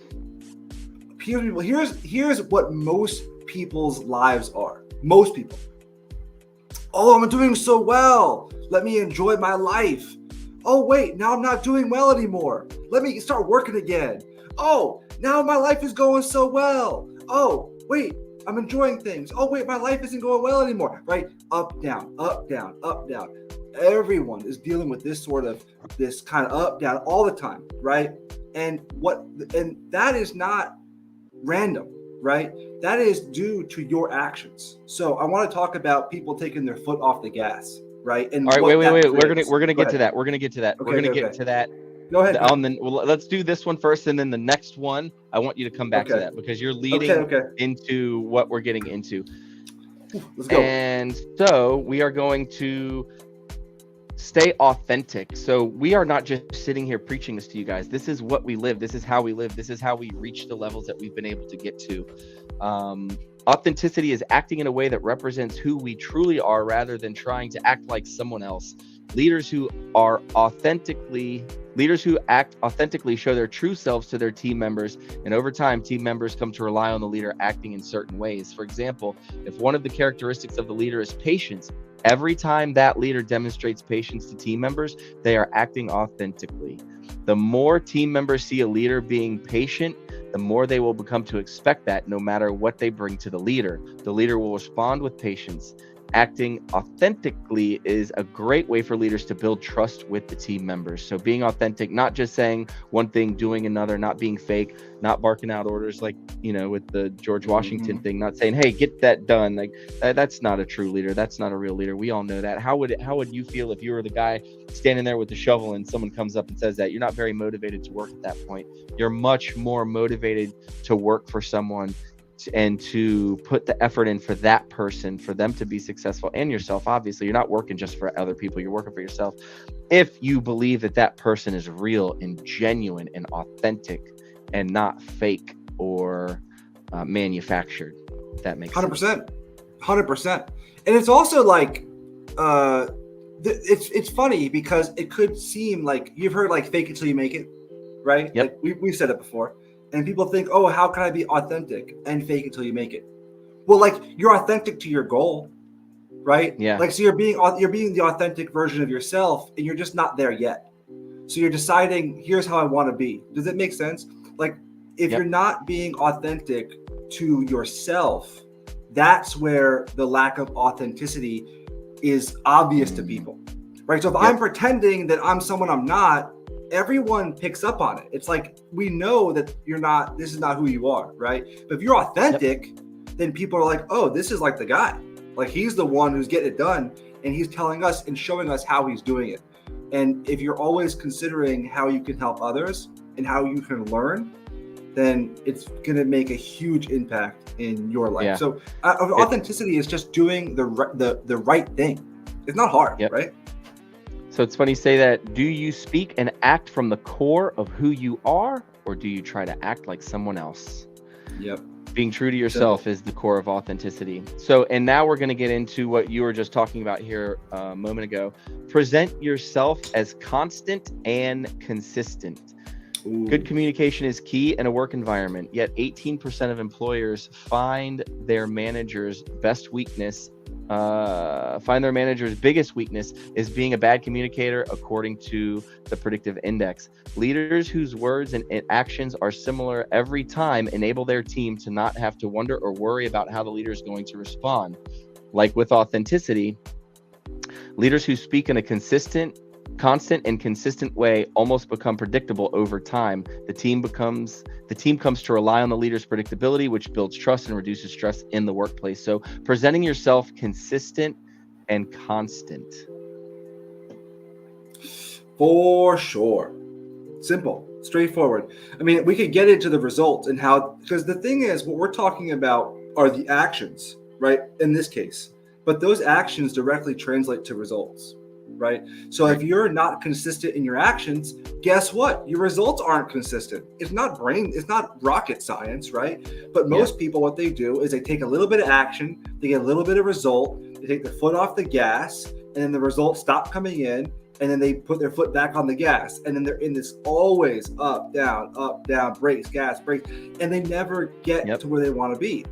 people. Here's what most people's lives are. Most people. Oh, I'm doing so well. Let me enjoy my life. Oh, wait, now I'm not doing well anymore. Let me start working again. Oh, now my life is going so well. Oh, wait, I'm enjoying things. Oh, wait, my life isn't going well anymore. Right? Up, down, up, down, up, down. Everyone is dealing with this kind of up, down all the time, right? And that is not random, right? That is due to your actions. So I want to talk about people taking their foot off the gas, right? And all right, wait. We're gonna get to that. We're gonna get to that. Okay, we're gonna get to that. Go ahead. Let's do this one first, and then the next one, I want you to come back to that because you're leading into what we're getting into. Let's go. And so we are going to stay authentic. So we are not just sitting here preaching this to you guys. This is what we live. This is how we live. This is how we reach the levels that we've been able to get to. Authenticity is acting in a way that represents who we truly are rather than trying to act like someone else. Leaders who act authentically show their true selves to their team members, and over time, team members come to rely on the leader acting in certain ways. For example, if one of the characteristics of the leader is patience, every time that leader demonstrates patience to team members, they are acting authentically. The more team members see a leader being patient, the more they will become to expect that no matter what they bring to the leader. The leader will respond with patience. Acting authentically is a great way for leaders to build trust with the team members. So being authentic, not just saying one thing, doing another, not being fake, not barking out orders like, with the George Washington thing, not saying, hey, get that done. Like that's not a true leader. That's not a real leader. We all know that. How would you feel if you were the guy standing there with the shovel and someone comes up and says that? You're not very motivated to work at that point. You're much more motivated to work for someone and to put the effort in for that person, for them to be successful, and yourself. Obviously, you're not working just for other people, you're working for yourself. If you believe that person is real and genuine and authentic and not fake or manufactured, if that makes 100%, sense. 100%. And it's also like, it's funny because it could seem like you've heard like fake it till you make it, right? Yep. Like we've said it before. And people think, oh, how can I be authentic and fake it till you make it? Well, like you're authentic to your goal, right? Yeah. Like, so you're being the authentic version of yourself and you're just not there yet. So you're deciding, here's how I want to be. Does it make sense? Like if you're not being authentic to yourself, that's where the lack of authenticity is obvious to people, right? So if I'm pretending that I'm someone I'm not, everyone picks up on it. It's like, we know that this is not who you are, right? But if you're authentic, then people are like, oh, this is like the guy. Like he's the one who's getting it done and he's telling us and showing us how he's doing it. And if you're always considering how you can help others and how you can learn, then it's going to make a huge impact in your life. Yeah. So authenticity is just doing the right thing. It's not hard, Yep. right? So it's funny you say that. Do you speak and act from the core of who you are, or do you try to act like someone else? Yep. Being true to yourself is the core of authenticity. So, and now we're going to get into what you were just talking about here a moment ago. Present yourself as constant and consistent. Ooh. Good communication is key in a work environment, yet 18% of employers find their manager's biggest weakness is being a bad communicator, according to the predictive index. Leaders whose words and actions are similar every time enable their team to not have to wonder or worry about how the leader is going to respond. Like with authenticity, leaders who speak in a constant and consistent way almost become predictable over time. The team comes to rely on the leader's predictability, which builds trust and reduces stress in the workplace. So presenting yourself consistent and constant. For sure. Simple, straightforward. I mean, we could get into the results and how, because the thing is, what we're talking about are the actions, right? In this case, but those actions directly translate to results. Right. So if you're not consistent in your actions, guess what? Your results aren't consistent. It's not rocket science, right? But most people, what they do is they take a little bit of action, they get a little bit of result, they take the foot off the gas, and then the results stop coming in, and then they put their foot back on the gas. And then they're in this always up, down, brakes, gas, brakes, and they never get to where they want to be.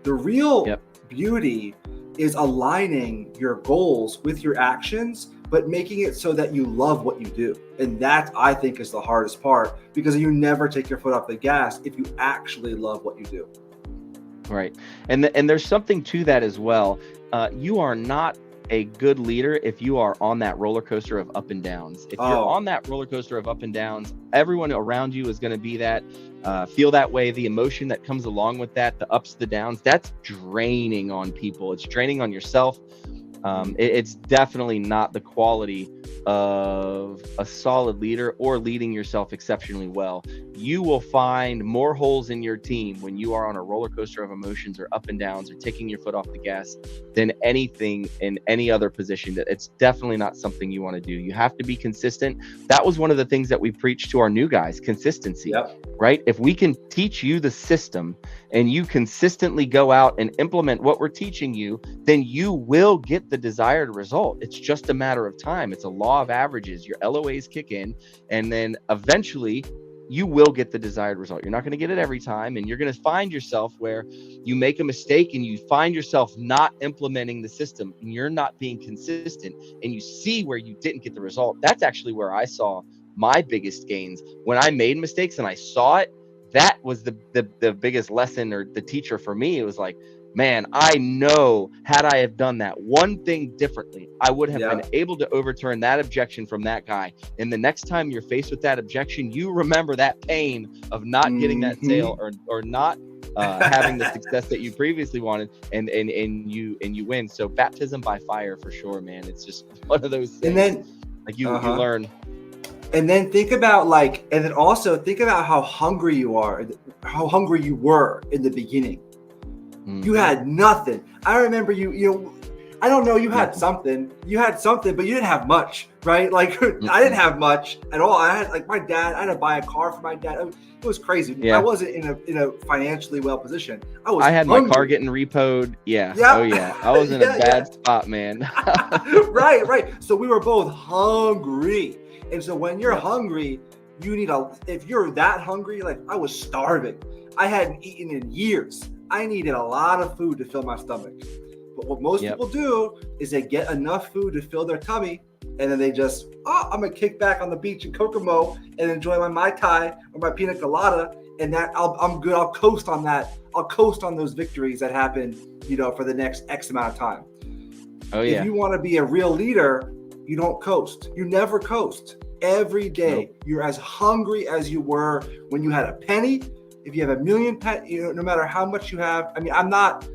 The real beauty is aligning your goals with your actions, but making it so that you love what you do. And that, I think, is the hardest part, because you never take your foot off the gas if you actually love what you do. Right. And there's something to that as well. You are not a good leader if you are on that roller coaster of up and downs. If you're on that roller coaster of up and downs, everyone around you is going to be that, feel that way. The emotion that comes along with that, the ups, the downs, that's draining on people. It's draining on yourself. It's definitely not the quality of a solid leader or leading yourself exceptionally well. You will find more holes in your team when you are on a roller coaster of emotions or up and downs or taking your foot off the gas than anything in any other position. That it's definitely not something you want to do. You have to be consistent. That was one of the things that we preach to our new guys: consistency. Right? If we can teach you the system and you consistently go out and implement what we're teaching you, then you will get the desired result. It's just a matter of time. It's a law of averages. Your LOAs kick in, and then eventually you will get the desired result. You're not going to get it every time, and you're going to find yourself where you make a mistake and you find yourself not implementing the system and you're not being consistent, and you see where you didn't get the result. That's actually where I saw my biggest gains. When I made mistakes and I saw it, that was the biggest lesson, or the teacher for me. It was like, man, I know had I have done that one thing differently, I would have been able to overturn that objection from that guy. And the next time you're faced with that objection, you remember that pain of not getting that sale or not having the success that you previously wanted, and you win. So baptism by fire for sure, man. It's just one of those things. And then like you learn. And then think about also think about how hungry you are, how hungry you were in the beginning. You had nothing. I remember I don't know, you had something, but you didn't have much, right? Like I didn't have much at all. I had my dad, I had to buy a car for my dad. It was crazy. I wasn't in a financially well position. I had hungry. My car getting repoed. Oh yeah. I was in a bad spot, man. Right. So we were both hungry. And so when you're hungry, if you're that hungry, like I was starving. I hadn't eaten in years. I needed a lot of food to fill my stomach. But what most people do is they get enough food to fill their tummy, and then they just, I'm going to kick back on the beach in Kokomo and enjoy my Mai Tai or my pina colada, and that I'm good. I'll coast on that. I'll coast on those victories that happen, for the next X amount of time. If you want to be a real leader, you don't coast. You never coast. Every day, you're as hungry as you were when you had a penny. If you have a million, no matter how much you have. I mean, I'm not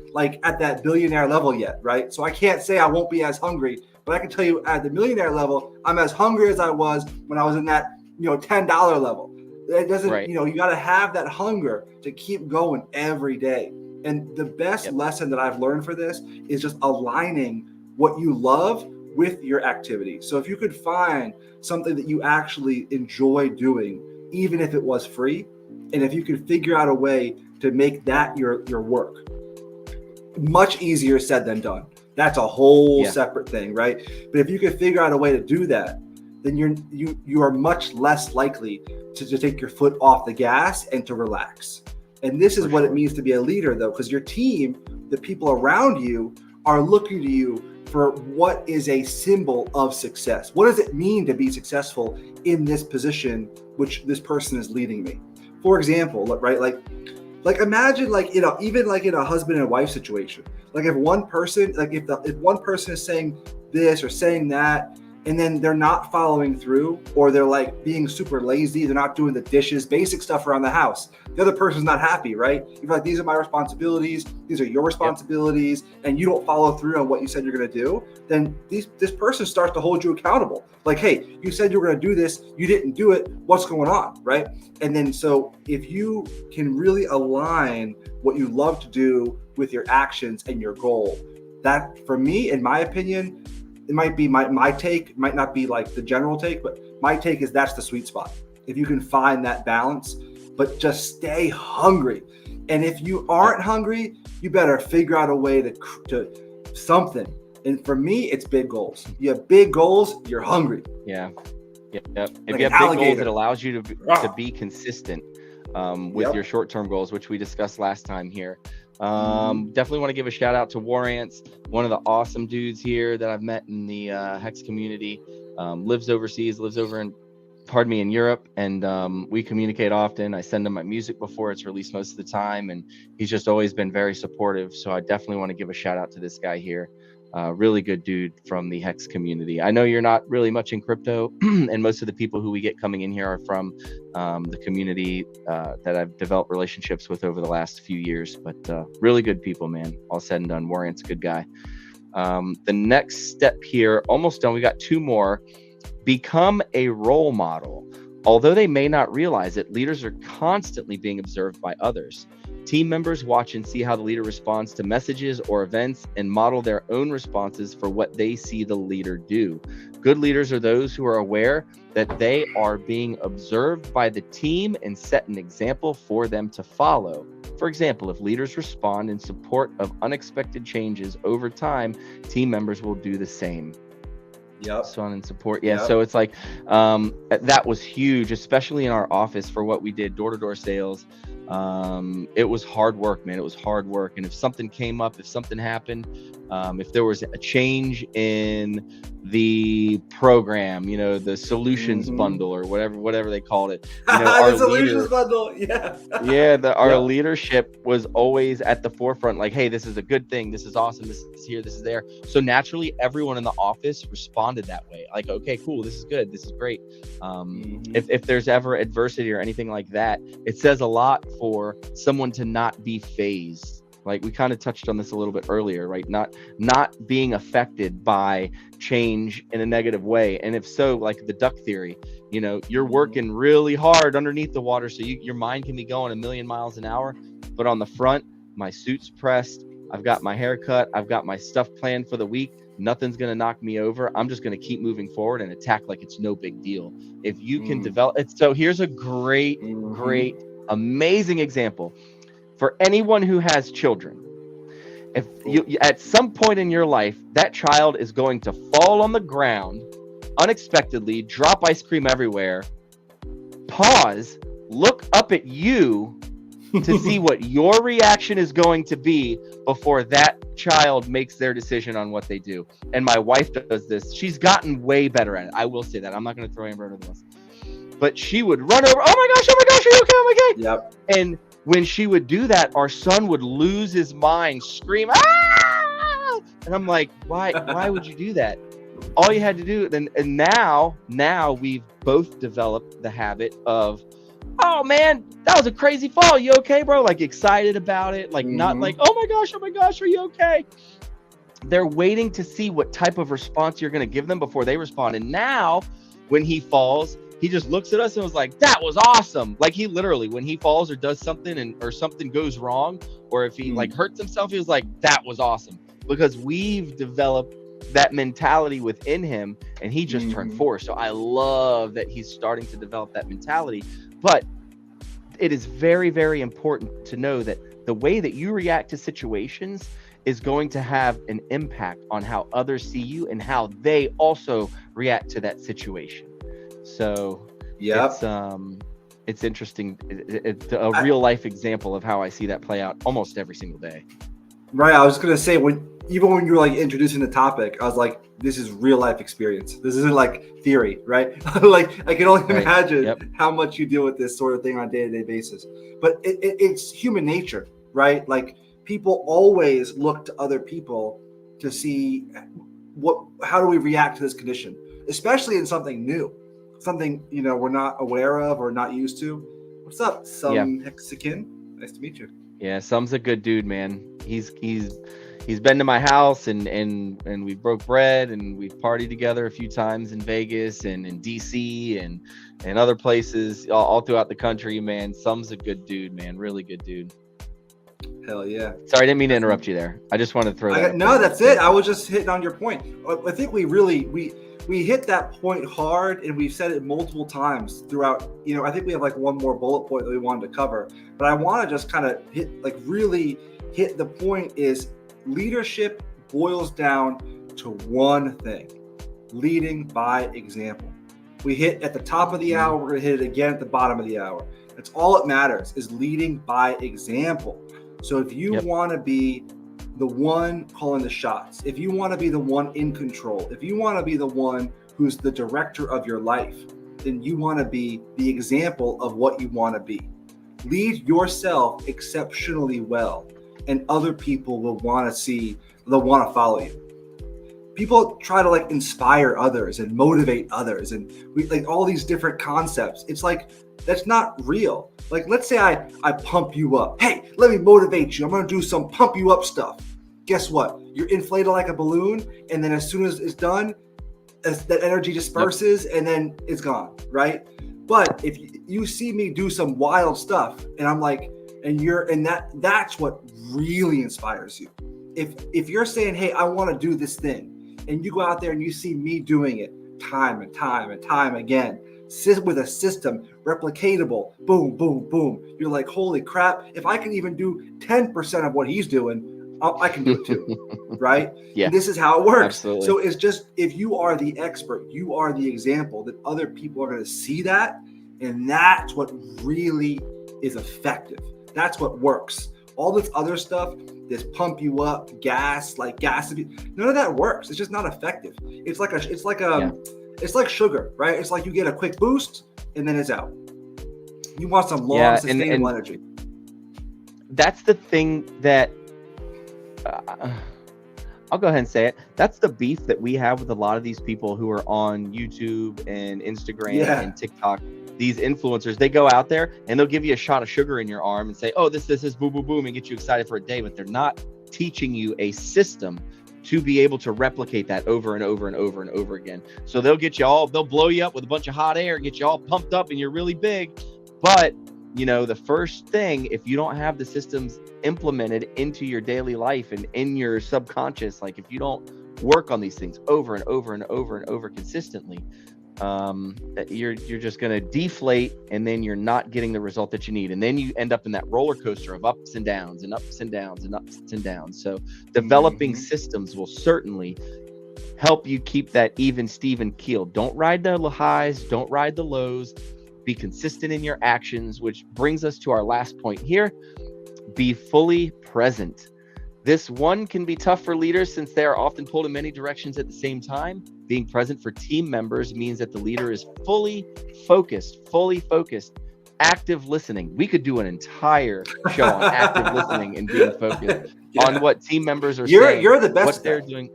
at that billionaire level yet, right? So I can't say I won't be as hungry, but I can tell you at the millionaire level, I'm as hungry as I was when I was in that, $10 level. It doesn't, Right. you got to have that hunger to keep going every day. And the best lesson that I've learned for this is just aligning what you love with your activity. So if you could find something that you actually enjoy doing, even if it was free, and if you could figure out a way to make that your work, much easier said than done. That's a whole separate thing, right? But if you could figure out a way to do that, then you are much less likely to take your foot off the gas and to relax. And this is what it means to be a leader, though, because your team, the people around you, are looking to you for what is a symbol of success. What does it mean to be successful in this position which this person is leading me? For example, right, like imagine even like in a husband and wife situation, like if one person is saying this or saying that, and then they're not following through, or they're like being super lazy, they're not doing the dishes, basic stuff around the house. The other person's not happy, right? You're like, these are my responsibilities, these are your responsibilities, and you don't follow through on what you said you're gonna do, then this person starts to hold you accountable. Like, hey, you said you were gonna do this, you didn't do it, what's going on, right? And then so if you can really align what you love to do with your actions and your goal, that, for me, in my opinion, it might be my take, might not be like the general take, but my take is that's the sweet spot. If you can find that balance, but just stay hungry. And if you aren't hungry, you better figure out a way to something. And for me, it's big goals. You have big goals, you're hungry. Yeah. If Like you have big goals, it allows you to be consistent with your short-term goals, which we discussed last time here. Definitely want to give a shout out to Warrants, one of the awesome dudes here that I've met in the Hex community. Lives overseas, lives over in Europe, and we communicate often. I send him my music before it's released most of the time, and he's just always been very supportive. So I definitely want to give a shout out to this guy here. Really good dude from the Hex community. I know you're not really much in crypto, and most of the people who we get coming in here are from the community that I've developed relationships with over the last few years. But really good people, man. All said and done, Warrant's a good guy. The next step here, almost done. We got two more. Become a role model. Although they may not realize it, leaders are constantly being observed by others. Team members watch and see how the leader responds to messages or events and model their own responses for what they see the leader do. Good leaders are those who are aware that they are being observed by the team and set an example for them to follow. For example, if leaders respond in support of unexpected changes over time, team members will do the same. So on and support. So it's like that was huge, especially in our office for what we did, door-to-door sales. It was hard work, man. It was hard work. And if something came up, if something happened, if there was a change in the program, the solutions bundle or whatever they called it, our solutions bundle. Our leadership was always at the forefront, like, hey, this is a good thing, this is awesome, this is here, this is there. So naturally everyone in the office responded that way, like, okay, cool, this is good, this is great. If there's ever adversity or anything like that, it says a lot for someone to not be phased. Like we kind of touched on this a little bit earlier, right? Not being affected by change in a negative way. And if so, like the duck theory, you're working really hard underneath the water, so your mind can be going a million miles an hour, but on the front, my suit's pressed, I've got my hair cut, I've got my stuff planned for the week, nothing's going to knock me over. I'm just going to keep moving forward and attack like it's no big deal. If you can develop it. So here's a great, amazing example. For anyone who has children, if you at some point in your life, that child is going to fall on the ground unexpectedly, drop ice cream everywhere, pause, look up at you to see what your reaction is going to be before that child makes their decision on what they do. And my wife does this. She's gotten way better at it. I will say that. I'm not going to throw Amber under the bus. But she would run over, oh my gosh, are you okay? I'm okay. Yep. And when she would do that, our son would lose his mind, scream, ah! And I'm like, why would you do that? All you had to do, and now we've both developed the habit of, oh man, that was a crazy fall. You okay, bro? Like excited about it, like not like, oh my gosh, are you okay? They're waiting to see what type of response you're going to give them before they respond. And now when he falls, he just looks at us and was like, that was awesome. Like he literally, when he falls or does something or something goes wrong, or if he like hurts himself, he was like, that was awesome. Because we've developed that mentality within him, and he just turned 4. So I love that he's starting to develop that mentality. But it is very, very important to know that the way that you react to situations is going to have an impact on how others see you and how they also react to that situation. So it's interesting. It's a real life example of how I see that play out almost every single day. Right. I was going to say, even when you were like introducing the topic, I was like, this is real life experience. This isn't like theory, right? Like I can only imagine how much you deal with this sort of thing on a day-to-day basis. But it's human nature, right? Like people always look to other people to see how do we react to this condition, especially in something new, something, we're not aware of or not used to. What's up, Mexican? Nice to meet you. Yeah, Sum's a good dude, man. He's been to my house and we broke bread and we've partied together a few times in Vegas and in DC and other places all throughout the country, man. Sum's a good dude, man. Really good dude. Hell yeah. Sorry, I didn't mean to interrupt you there. I just wanted to throw that. No, that's it. I was just hitting on your point. I think we hit that point hard, and we've said it multiple times throughout. I think we have like one more bullet point that we wanted to cover, but I want to just kind of really hit the point is leadership boils down to one thing: leading by example. We hit at the top of the hour, we're going to hit it again at the bottom of the hour. That's all that matters, is leading by example. So if you want to be the one calling the shots, if you want to be the one in control, if you want to be the one who's the director of your life, then you want to be the example of what you want to be. Lead yourself exceptionally well, and other people will want to follow you. People try to like inspire others and motivate others, and we like all these different concepts. It's like, that's not real. Like, let's say I pump you up. Hey, let me motivate you. I'm going to do some pump you up stuff. Guess what? You're inflated like a balloon. And then as soon as it's done, that energy disperses and then it's gone. Right. But if you see me do some wild stuff and I'm like, that's what really inspires you. If you're saying, hey, I want to do this thing, and you go out there and you see me doing it time and time and time again, with a system, replicatable, boom, boom, boom. You're like, holy crap, if I can even do 10% of what he's doing, I can do it too, right? Yeah. And this is how it works. Absolutely. So it's just, if you are the expert, you are the example, that other people are going to see that, and that's what really is effective. That's what works. All this other stuff, this pump you up, none of that works. It's just not effective. It's like sugar, right? It's like you get a quick boost and then it's out. You want some long, sustainable energy. That's the thing that I'll go ahead and say it. That's the beef that we have with a lot of these people who are on YouTube and Instagram and TikTok. These influencers, they go out there and they'll give you a shot of sugar in your arm and say, oh, this is boom, boom, boom, and get you excited for a day. But they're not teaching you a system to be able to replicate that over and over and over and over again. So they'll blow you up with a bunch of hot air, get you all pumped up and you're really big. But, the first thing, if you don't have the systems implemented into your daily life and in your subconscious, like if you don't work on these things over and over and over and over consistently, you're just going to deflate, and then you're not getting the result that you need. And then you end up in that roller coaster of ups and downs and ups and downs and ups and downs. So developing systems will certainly help you keep that even Steven keel. Don't ride the highs, don't ride the lows, be consistent in your actions, which brings us to our last point here. Be fully present. This one can be tough for leaders since they are often pulled in many directions at the same time. Being present for team members means that the leader is fully focused, active listening. We could do an entire show on active listening and being focused on what team members are saying, you're the best what they're doing,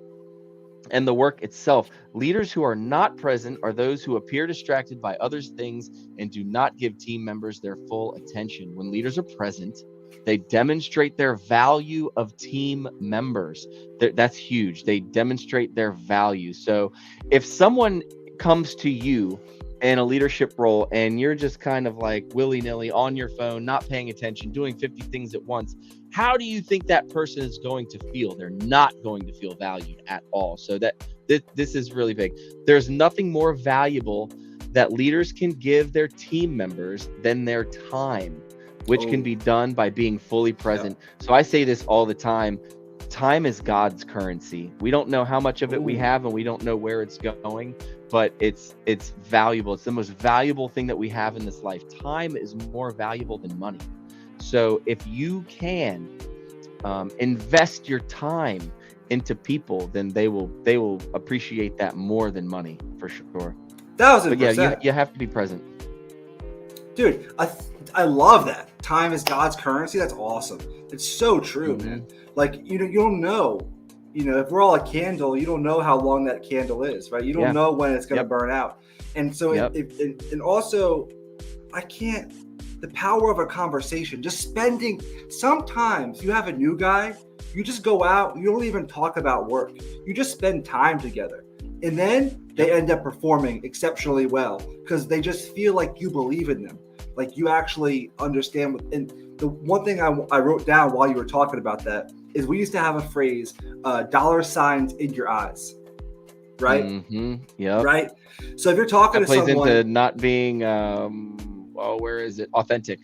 and the work itself. Leaders who are not present are those who appear distracted by others' things and do not give team members their full attention. When leaders are present, they demonstrate their value of team members. That's huge. They demonstrate their value. So if someone comes to you in a leadership role and you're just kind of like willy-nilly on your phone, not paying attention, doing 50 things at once, how do you think that person is going to feel? They're not going to feel valued at all. So this is really big. There's nothing more valuable that leaders can give their team members than their time, which can be done by being fully present. So I say this all the time. Time is God's currency. We don't know how much of it we have, and we don't know where it's going, but it's valuable. It's the most valuable thing that we have in this life. Time is more valuable than money. So if you can invest your time into people, then they will appreciate that more than money, for sure. 1,000%. But yeah, you have to be present. Dude, I love that. Time is God's currency. That's awesome. It's so true, man. Like, you don't know, if we're all a candle, you don't know how long that candle is, right? You don't know when it's going to burn out. And so, and also, the power of a conversation, just spending, sometimes you have a new guy, you just go out, you don't even talk about work. You just spend time together. And then they end up performing exceptionally well because they just feel like you believe in them. Like you actually understand. And the one thing I wrote down while you were talking about that is we used to have a phrase, dollar signs in your eyes, right? Yeah. Right. So if you're talking that to plays someone, into not being, where is it? Authentic.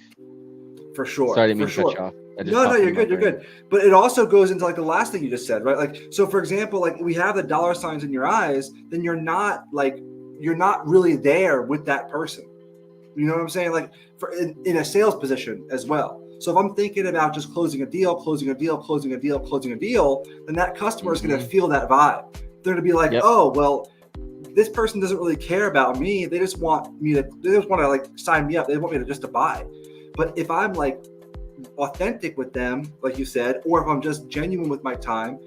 For sure. Sorry, I didn't mean to cut you off. No, you're good. You're good. But it also goes into like the last thing you just said, right? Like, so for example, like we have the dollar signs in your eyes, then you're not really there with that person. You know what I'm saying? Like in a sales position as well. So if I'm thinking about just closing a deal, then that customer is going to feel that vibe. They're going to be like, oh, well, this person doesn't really care about me. They just want to like sign me up. They want me to buy. But if I'm like authentic with them, like you said, or if I'm just genuine with my time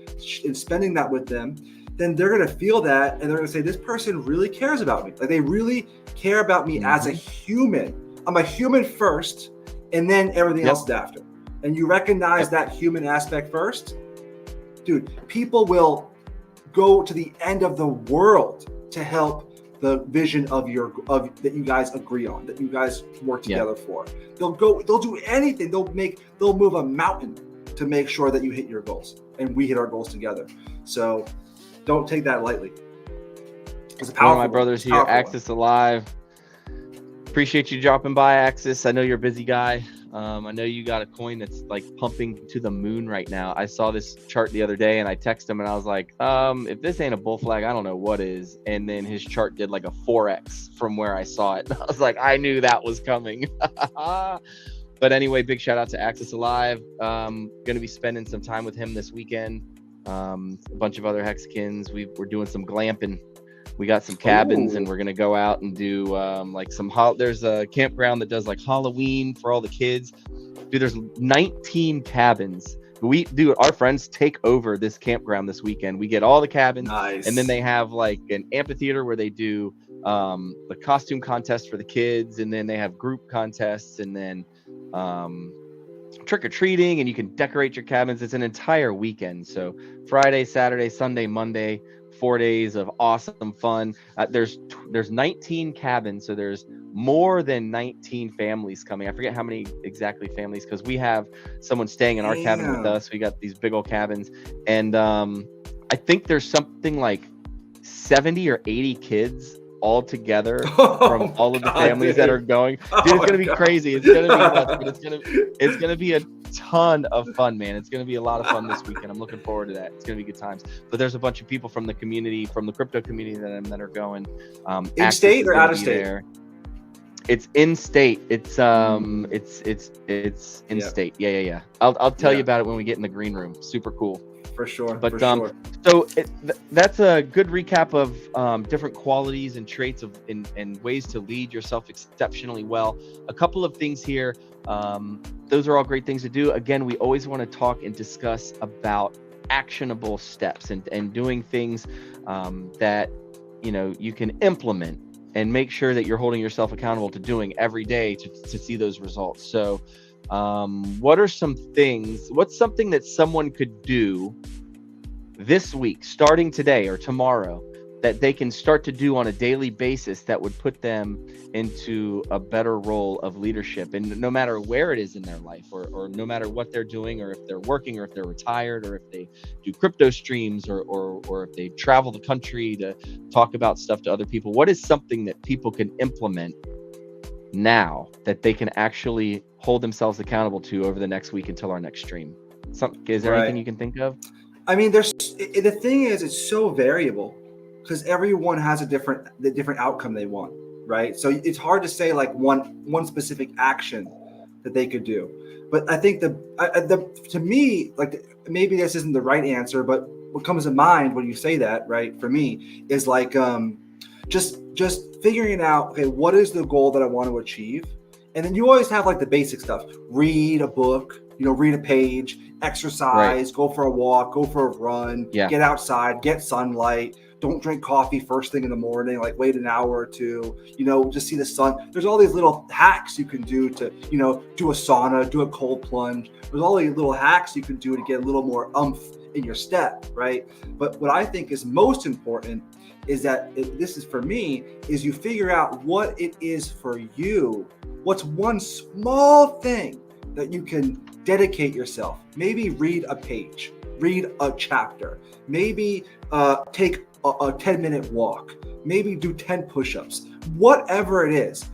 and spending that with them, then they're going to feel that and they're going to say, this person really cares about me. Like they really care about me as a human. I'm a human first, and then everything else is after. And you recognize that human aspect first, dude, people will go to the end of the world to help the vision of that you guys agree on, that you guys work together for. They'll do anything. They'll move a mountain to make sure that you hit your goals and we hit our goals together. So don't take that lightly. It's a powerful. One of my brothers here, Axis Alive. Appreciate you dropping by, Axis. I know you're a busy guy. I know you got a coin that's like pumping to the moon right now. I saw this chart the other day and I texted him and I was like, if this ain't a bull flag, I don't know what is. And then his chart did like a 4x from where I saw it. I was like, I knew that was coming. But anyway, big shout out to Axis Alive. Going to be spending some time with him this weekend. A bunch of other Hexicans. We're doing some glamping. We got some cabins and we're going to go out and do there's a campground that does like Halloween for all the kids. Dude, there's 19 cabins. Our friends take over this campground this weekend. We get all the cabins. Nice. And then they have like an amphitheater where they do the costume contest for the kids. And then they have group contests and then trick-or-treating, and you can decorate your cabins. It's an entire weekend. So Friday, Saturday, Sunday, Monday, 4 days of awesome fun. There's 19 cabins, so there's more than 19 families coming. I forget how many exactly families, because we have someone staying in our cabin with us. We got these big old cabins, and I think there's something like 70 or 80 kids all together from all of the families that are going. Dude, it's gonna be crazy. It's gonna be nuts, but it's gonna be a ton of fun, man. It's gonna be a lot of fun this weekend. I'm looking forward to that. It's gonna be good times. But there's a bunch of people from the community, from the crypto community that are going. In state or out of state? There. It's in state. It's in state. Yeah. I'll tell you about it when we get in the green room. Super cool. For sure. But sure. So that's a good recap of different qualities and traits and ways to lead yourself exceptionally well. A couple of things here. Those are all great things to do. Again, we always want to talk and discuss about actionable steps and doing things that you can implement and make sure that you're holding yourself accountable to doing every day to see those results. So what's something that someone could do this week, starting today or tomorrow, that they can start to do on a daily basis that would put them into a better role of leadership. And no matter where it is in their life, or no matter what they're doing, or if they're working, or if they're retired, or if they do crypto streams, or if they travel the country to talk about stuff to other people, what is something that people can implement now that they can actually hold themselves accountable to over the next week until our next stream? Is there anything you can think of? I mean, the thing is, it's so variable because everyone has the different outcome they want, right? So it's hard to say like one specific action that they could do. But I think to me, like, maybe this isn't the right answer, but what comes to mind when you say that, right, for me, is like just figuring out, okay, what is the goal that I want to achieve? And then you always have like the basic stuff: read a book, read a page, exercise, go for a walk, go for a run, get outside, get sunlight. Don't drink coffee first thing in the morning, like wait an hour or two, just see the sun. There's all these little hacks you can do to, do a sauna, do a cold plunge. There's all these little hacks you can do to get a little more oomph in your step, right? But what I think is most important is that this is for me, is you figure out what it is for you. What's one small thing that you can dedicate yourself? Maybe read a page, read a chapter, maybe take a 10-minute walk, maybe do 10 push-ups, whatever it is.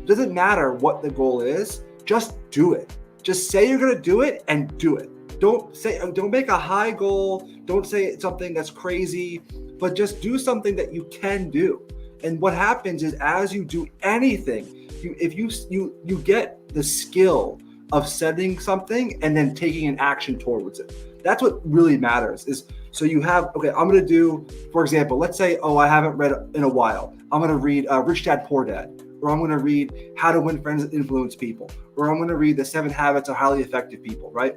Doesn't matter what the goal is, just do it. Just say you're going to do it and do it. Don't make a high goal. Don't say it's something that's crazy, but just do something that you can do. And what happens is, as you do anything, if you get the skill of setting something and then taking an action towards it. That's what really matters. Is so you have, okay, I'm going to do, for example, let's say, I haven't read in a while. I'm going to read Rich Dad, Poor Dad, or I'm going to read How to Win Friends and Influence People, or I'm going to read The 7 Habits of Highly Effective People, right?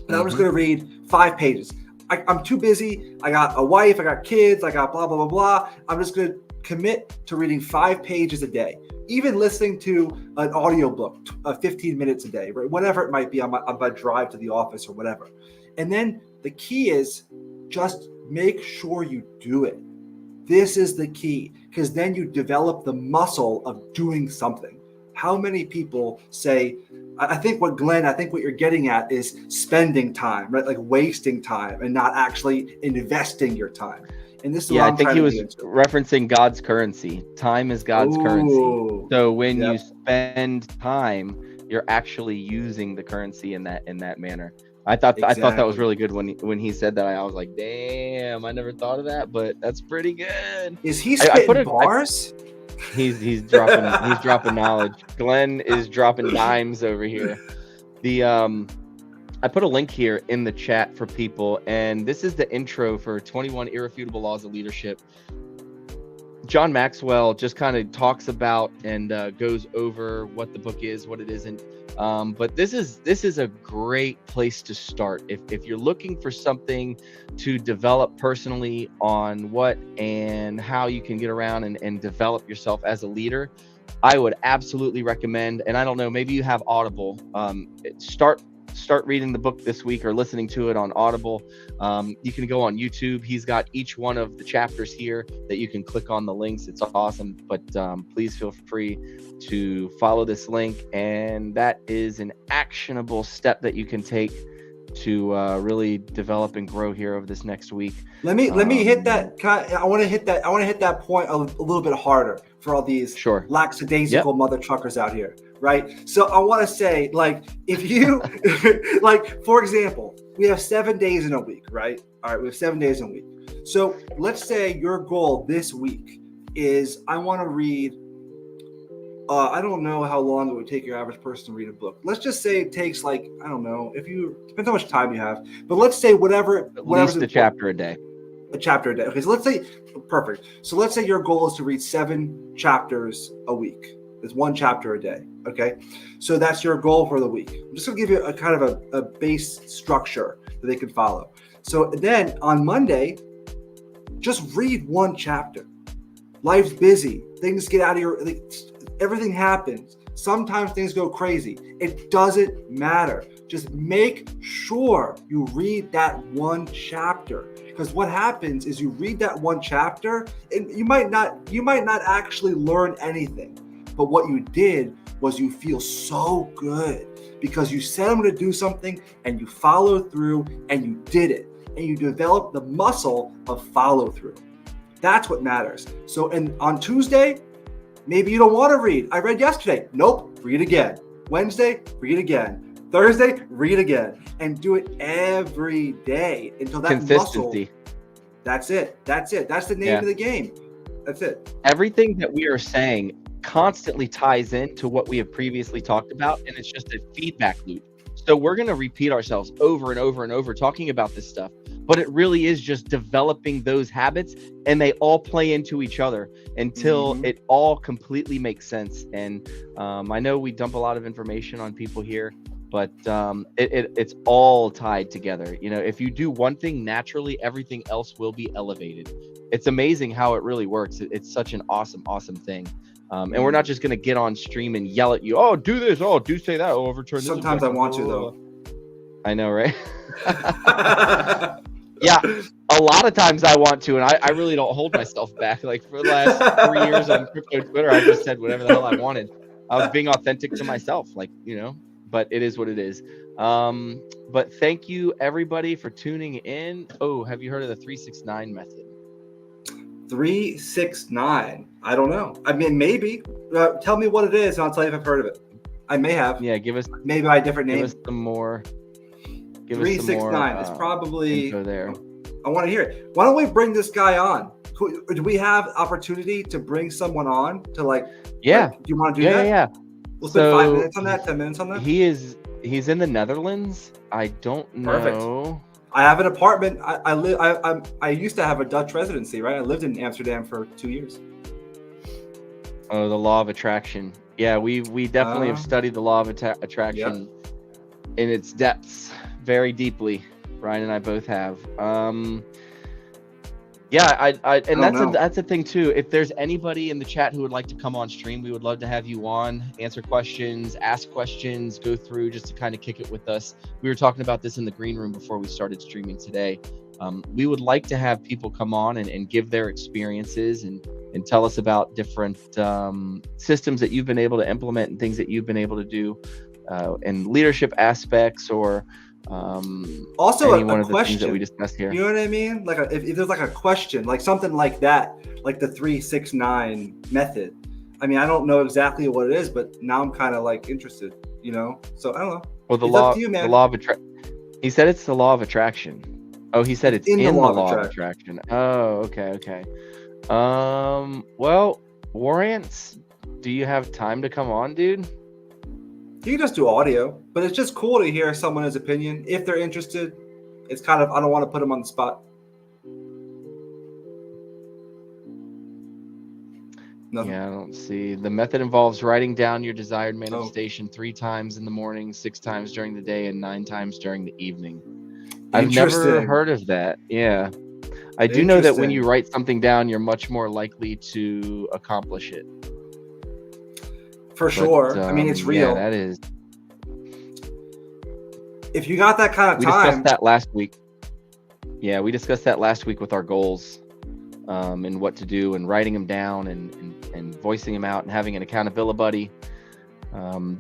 And I'm just going to read 5 pages. I'm too busy. I got a wife, I got kids, I got blah, blah, blah, blah. I'm just going to commit to reading 5 pages a day, even listening to an audiobook, 15 minutes a day, right? Whatever it might be on my drive to the office or whatever. And then the key is just make sure you do it. This is the key, because then you develop the muscle of doing something. How many people say, I think what you're getting at is spending time, right? Like wasting time and not actually investing your time. And this is what I'm I think he was into. referencing God's currency. Time is God's currency. So when you spend time, you're actually using the currency in that manner. I thought that was really good when he said that. I was like, damn, I never thought of that, but that's pretty good. Is he spitting bars? He's dropping knowledge. Glenn is dropping dimes over here. I put a link here in the chat for people, and this is the intro for 21 Irrefutable Laws of Leadership. John Maxwell just kind of talks about and goes over what the book is, what it isn't. But this is a great place to start. If you're looking for something to develop personally on what and how you can get around and develop yourself as a leader, I would absolutely recommend, and I don't know, maybe you have Audible, start reading the book this week or listening to it on Audible. You can go on YouTube. He's got each one of the chapters here that you can click on the links. It's awesome. But please feel free to follow this link. And that is an actionable step that you can take to really develop and grow here over this next week. Let me hit that. I want to hit that point a little bit harder for all these lackadaisical mother truckers out here. Right. So I want to say, like, if you like, for example, we have 7 days in a week, right? All right. We have 7 days in a week. So let's say your goal this week is, I want to read, I don't know how long it would take your average person to read a book. Let's just say it takes, like, I don't know, depends how much time you have, but let's say at least a chapter a day. A chapter a day. Okay. So let's say, perfect. So let's say your goal is to read 7 chapters a week. It's 1 chapter a day. Okay. So that's your goal for the week. I'm just going to give you a kind of a base structure that they can follow. So then on Monday, just read 1 chapter. Life's busy. Things get out of your, Everything happens. Sometimes things go crazy. It doesn't matter. Just make sure you read that one chapter. Because what happens is you read that one chapter and you might not actually learn anything. But what you did was you feel so good because you said I'm going to do something and you followed through and you did it. And you developed the muscle of follow through. That's what matters. So, and on Tuesday, maybe you don't want to read. I read yesterday. Nope, read again. Wednesday, read again. Thursday, read again. And do it every day until that Consistency. muscle. That's it. That's the name of the game. That's it. Everything that we are saying constantly ties into what we have previously talked about, and it's just a feedback loop. So we're going to repeat ourselves over and over and over talking about this stuff, but it really is just developing those habits, and they all play into each other until it all completely makes sense. And I know we dump a lot of information on people here, but it's all tied together. You know, if you do one thing naturally, everything else will be elevated. It's amazing how it really works. It's such an awesome thing. And we're not just going to get on stream and yell at you. Oh, do this. Oh, do say that. Oh, overturn this. Sometimes I want to, though. I know, right? Yeah, a lot of times I want to, and I really don't hold myself back. Like for the last 3 years on crypto Twitter, I just said whatever the hell I wanted. I was being authentic to myself, like, you know, but it is what it is. But thank you everybody for tuning in. Oh, have you heard of the 369 method? 369. I don't know. I mean, maybe. Tell me what it is, and I'll tell you if I've heard of it. I may have. Yeah, give us maybe by a different name. Give us some more. 369. It's probably there. I want to hear it. Why don't we bring this guy on? Do we have opportunity to bring someone on to like? Yeah. Do you want to do that? Yeah. We'll spend 5 minutes on that. 10 minutes on that. He's in the Netherlands. I don't know. Perfect. I have an apartment. I used to have a Dutch residency, right? I lived in Amsterdam for 2 years. Oh, the law of attraction. Yeah, we definitely have studied the law of attraction in its depths very deeply. Ryan and I both have. That's a thing too. If there's anybody in the chat who would like to come on stream, we would love to have you on, answer questions, ask questions, go through just to kind of kick it with us. We were talking about this in the green room before we started streaming today. We would like to have people come on and give their experiences and tell us about different systems that you've been able to implement and things that you've been able to do in leadership aspects or also any one a of the question things that we discussed here. You know what I mean? Like if there's like a question, like something like that, like the 369 method. I mean, I don't know exactly what it is, but now I'm kind of like interested, you know? So I don't know. Well, the law of attraction. He said it's the law of attraction. Oh, he said it's in the law of attraction. Oh, okay. Well, Warrants, do you have time to come on, dude? You can just do audio, but it's just cool to hear someone's opinion if they're interested. It's kind of, I don't want to put them on the spot. Nothing. Yeah, I don't see. The method involves writing down your desired manifestation 3 times in the morning, 6 times during the day, and 9 times during the evening. I've never heard of that. Yeah. I do know that when you write something down, you're much more likely to accomplish it. For sure. I mean, it's real. Yeah, that is. If you got that kind of time. We discussed that last week. Yeah, we discussed that last week with our goals and what to do and writing them down and voicing them out and having an accountability buddy.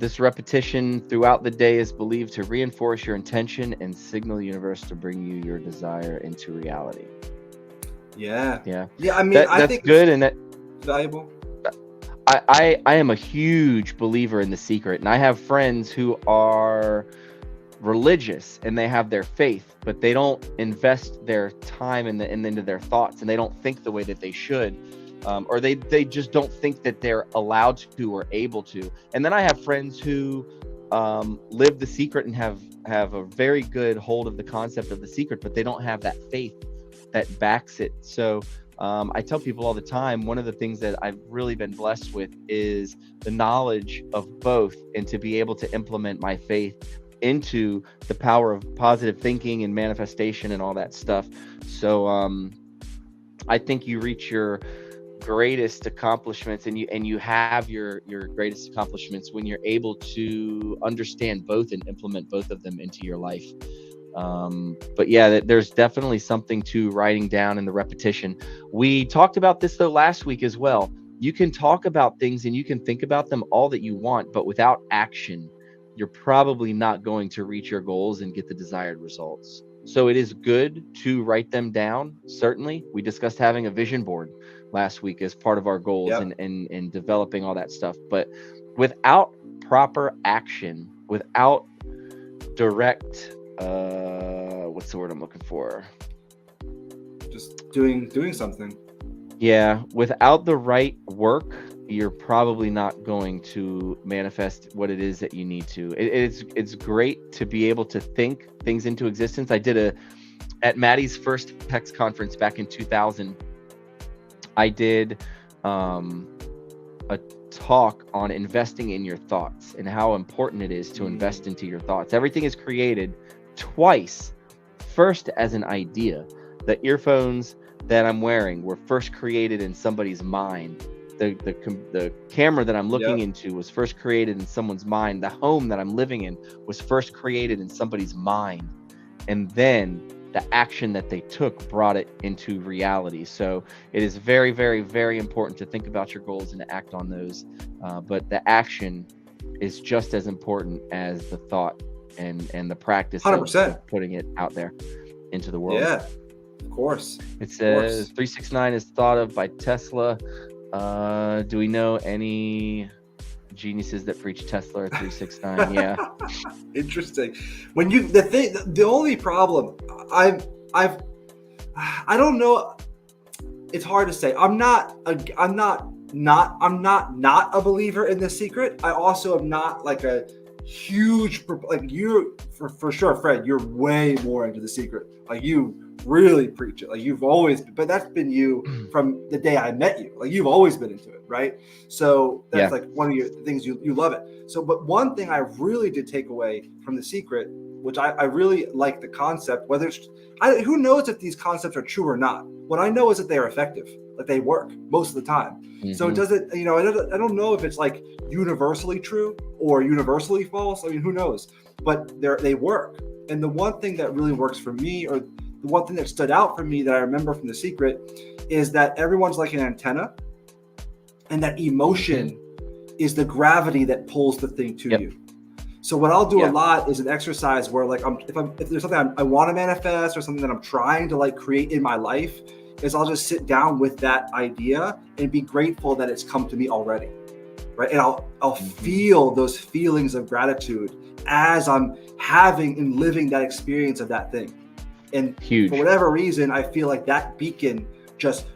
This repetition throughout the day is believed to reinforce your intention and signal the universe to bring you your desire into reality. Yeah. I mean, that's I think good and that's valuable. I am a huge believer in The Secret, and I have friends who are religious and they have their faith, but they don't invest their time into their thoughts, and they don't think the way that they should, or they just don't think that they're allowed to or able to. And then I have friends who live The Secret and have a very good hold of the concept of The Secret, but they don't have that faith that backs it. So I tell people all the time, one of the things that I've really been blessed with is the knowledge of both, and to be able to implement my faith into the power of positive thinking and manifestation and all that stuff. So I think you reach your greatest accomplishments, and you have your greatest accomplishments when you're able to understand both and implement both of them into your life. But yeah, there's definitely something to writing down and the repetition. We talked about this though last week as well. You can talk about things and you can think about them all that you want, but without action, you're probably not going to reach your goals and get the desired results. So it is good to write them down. Certainly, we discussed having a vision board last week as part of our goals, Yep. and developing all that stuff. But without proper action, without direct, what's the word I'm looking for? Just doing something. Yeah, without the right work, you're probably not going to manifest what it is that you need to. It's great to be able to think things into existence. I did at Maddie's first PEX conference back in 2000. I did a talk on investing in your thoughts and how important it is to invest into your thoughts. Everything is created twice. First, as an idea. The earphones that I'm wearing were first created in somebody's mind. The camera that I'm looking into was first created in someone's mind. The home that I'm living in was first created in somebody's mind. And then the action that they took brought it into reality. So it is very, very, very important to think about your goals and to act on those. But the action is just as important as the thought and the practice 100%. of putting it out there into the world. Yeah, of course. It says 369 is thought of by Tesla. Do we know any geniuses that preach Tesla or 369? Yeah. Interesting. When you the only problem I don't know. It's hard to say. I'm not a believer in The Secret. I also am not like a huge, like you for sure, Fred. You're way more into The Secret. Like you really preach it. Like you've always, but that's been you from the day I met you. Like you've always been into it, right? So that's like one of your things you love it. So, but one thing I really did take away from The Secret, which I really like the concept, whether it's, who knows if these concepts are true or not. What I know is that they are effective, like they work most of the time. Mm-hmm. So it doesn't, I don't know if it's like universally true or universally false. I mean, who knows? But they work. And the one thing that really works for me, or the one thing that stood out for me that I remember from The Secret, is that everyone's like an antenna, and that emotion is the gravity that pulls the thing to you. So what I'll do a lot is an exercise where, like, if there's something I want to manifest or something that I'm trying to like create in my life, is I'll just sit down with that idea and be grateful that it's come to me already, right? And I'll feel those feelings of gratitude as I'm having and living that experience of that thing. And for whatever reason, I feel like that beacon just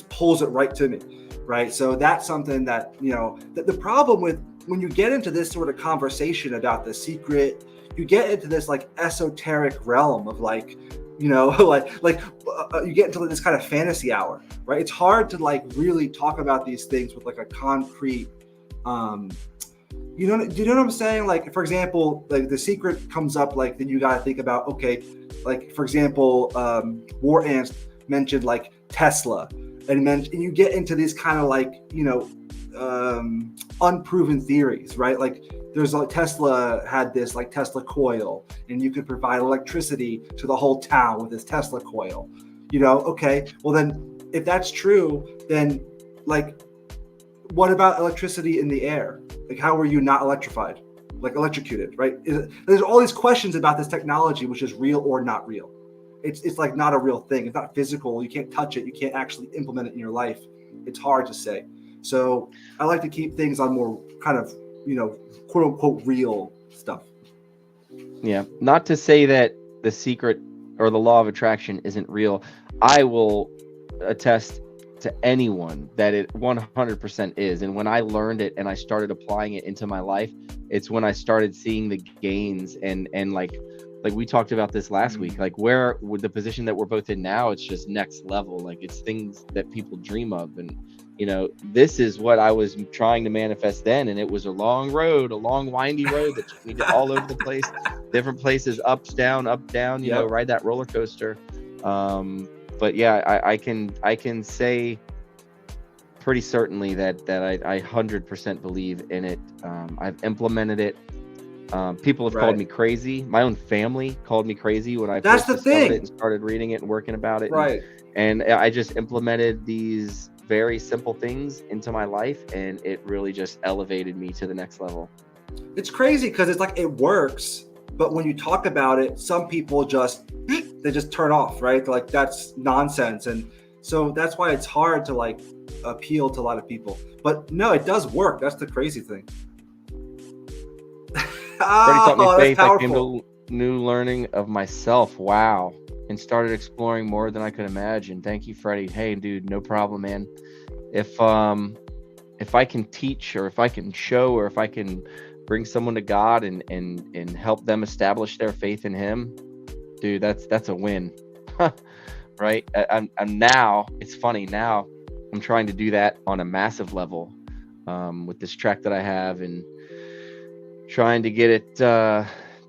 pulls it right to me, right? So that's something that, the problem with when you get into this sort of conversation about The Secret, you get into this like esoteric realm of like, you get into this kind of fantasy hour, right? It's hard to like really talk about these things with like a concrete, do you know what I'm saying? Like, for example, like The Secret comes up, like, then you got to think about, okay, like, for example, War Ants mentioned like Tesla, and you get into these kind of like, unproven theories, right? Like there's like Tesla had this like Tesla coil, and you could provide electricity to the whole town with this Tesla coil, okay, well then if that's true, then like what about electricity in the air? Like how were you not electrified, like electrocuted, right? There's all these questions about this technology, which is real or not real. It's like not a real thing. It's not physical. You can't touch it. You can't actually implement it in your life. It's hard to say. So I like to keep things on more kind of, quote unquote real stuff. Yeah. Not to say that The Secret or the law of attraction isn't real. I will attest to anyone that it 100% is. And when I learned it and I started applying it into my life, it's when I started seeing the gains and like we talked about this last week, like where with the position that we're both in now, it's just next level. Like it's things that people dream of. And, this is what I was trying to manifest then. And it was a long road, a long windy road that took me to all over the place, different places, up, down, ride that roller coaster. But yeah, I can say pretty certainly that I 100% believe in it. I've implemented it. People have called me crazy. My own family called me crazy when I first discovered it and started reading it and working about it. Right. And I just implemented these very simple things into my life, and it really just elevated me to the next level. It's crazy because it's like it works, but when you talk about it, some people just turn off, right? They're like, that's nonsense. And so that's why it's hard to like appeal to a lot of people. But no, it does work. That's the crazy thing. Freddie taught me faith. I came to new learning of myself. Wow. And started exploring more than I could imagine. Thank you, Freddie. Hey, dude, no problem, man. If I can teach, or if I can show, or if I can bring someone to God and help them establish their faith in Him, dude, that's a win. Right? I'm now, it's funny, now I'm trying to do that on a massive level with this track that I have, and trying to get it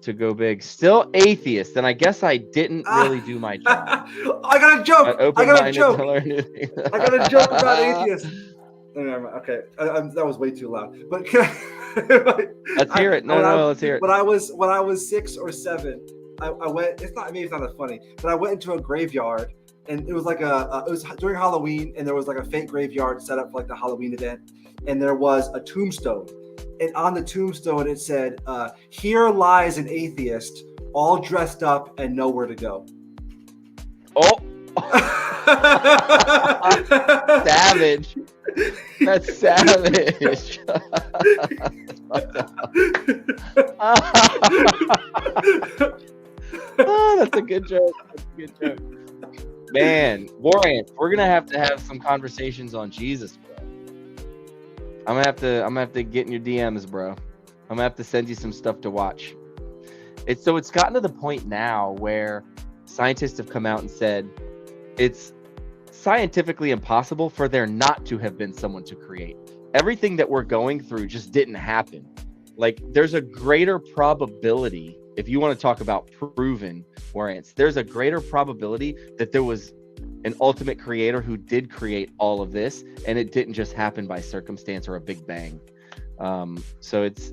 to go big. Still atheist, and I guess I didn't really do my job. I got a joke. I got a joke. I got a joke about atheists. Okay, that was way too loud. But can let's hear it. No, let's hear it. When I was 6 or 7, I went. It's not that funny, but I went into a graveyard, and it was like it was during Halloween, and there was like a fake graveyard set up for like the Halloween event, and there was a tombstone. And on the tombstone, it said, "Here lies an atheist, all dressed up and nowhere to go." Oh, savage! That's savage. Oh, that's a good joke. That's a good joke. Man, Warren, we're gonna have to have some conversations on Jesus, bro. I'm gonna have to get in your DMs, bro. I'm gonna have to send you some stuff to watch. It's gotten to the point now where scientists have come out and said it's scientifically impossible for there not to have been someone to create. Everything that we're going through just didn't happen. Like, there's a greater probability, if you want to talk about proven warrants, there's a greater probability that there was an ultimate creator who did create all of this, and it didn't just happen by circumstance or a big bang. So it's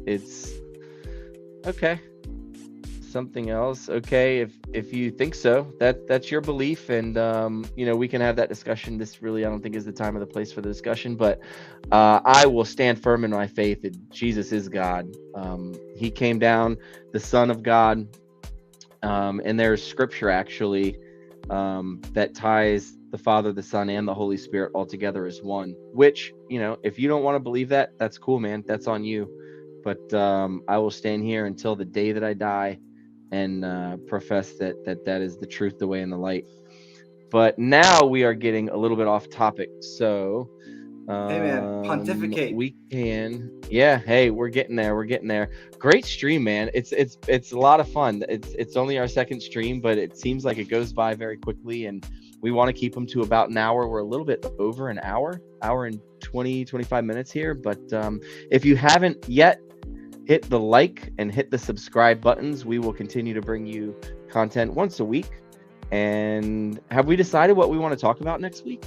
okay. Something else. Okay, if you think so, that's your belief, and we can have that discussion. This really, I don't think, is the time or the place for the discussion, but I will stand firm in my faith that Jesus is God. He came down, the Son of God, and there's scripture actually that ties the Father, the Son, and the Holy Spirit all together as one. Which, if you don't want to believe that, that's cool, man. That's on you. But I will stand here until the day that I die and profess that is the truth, the way, and the light. But now we are getting a little bit off topic. So hey man, pontificate. We can, yeah. Hey, we're getting there. Great stream, man. It's a lot of fun. It's only our second stream, but it seems like it goes by very quickly, and we want to keep them to about an hour. We're a little bit over an hour and 25 minutes here. But if you haven't yet, hit the like and hit the subscribe buttons. We will continue to bring you content once a week. And have we decided what we want to talk about next week?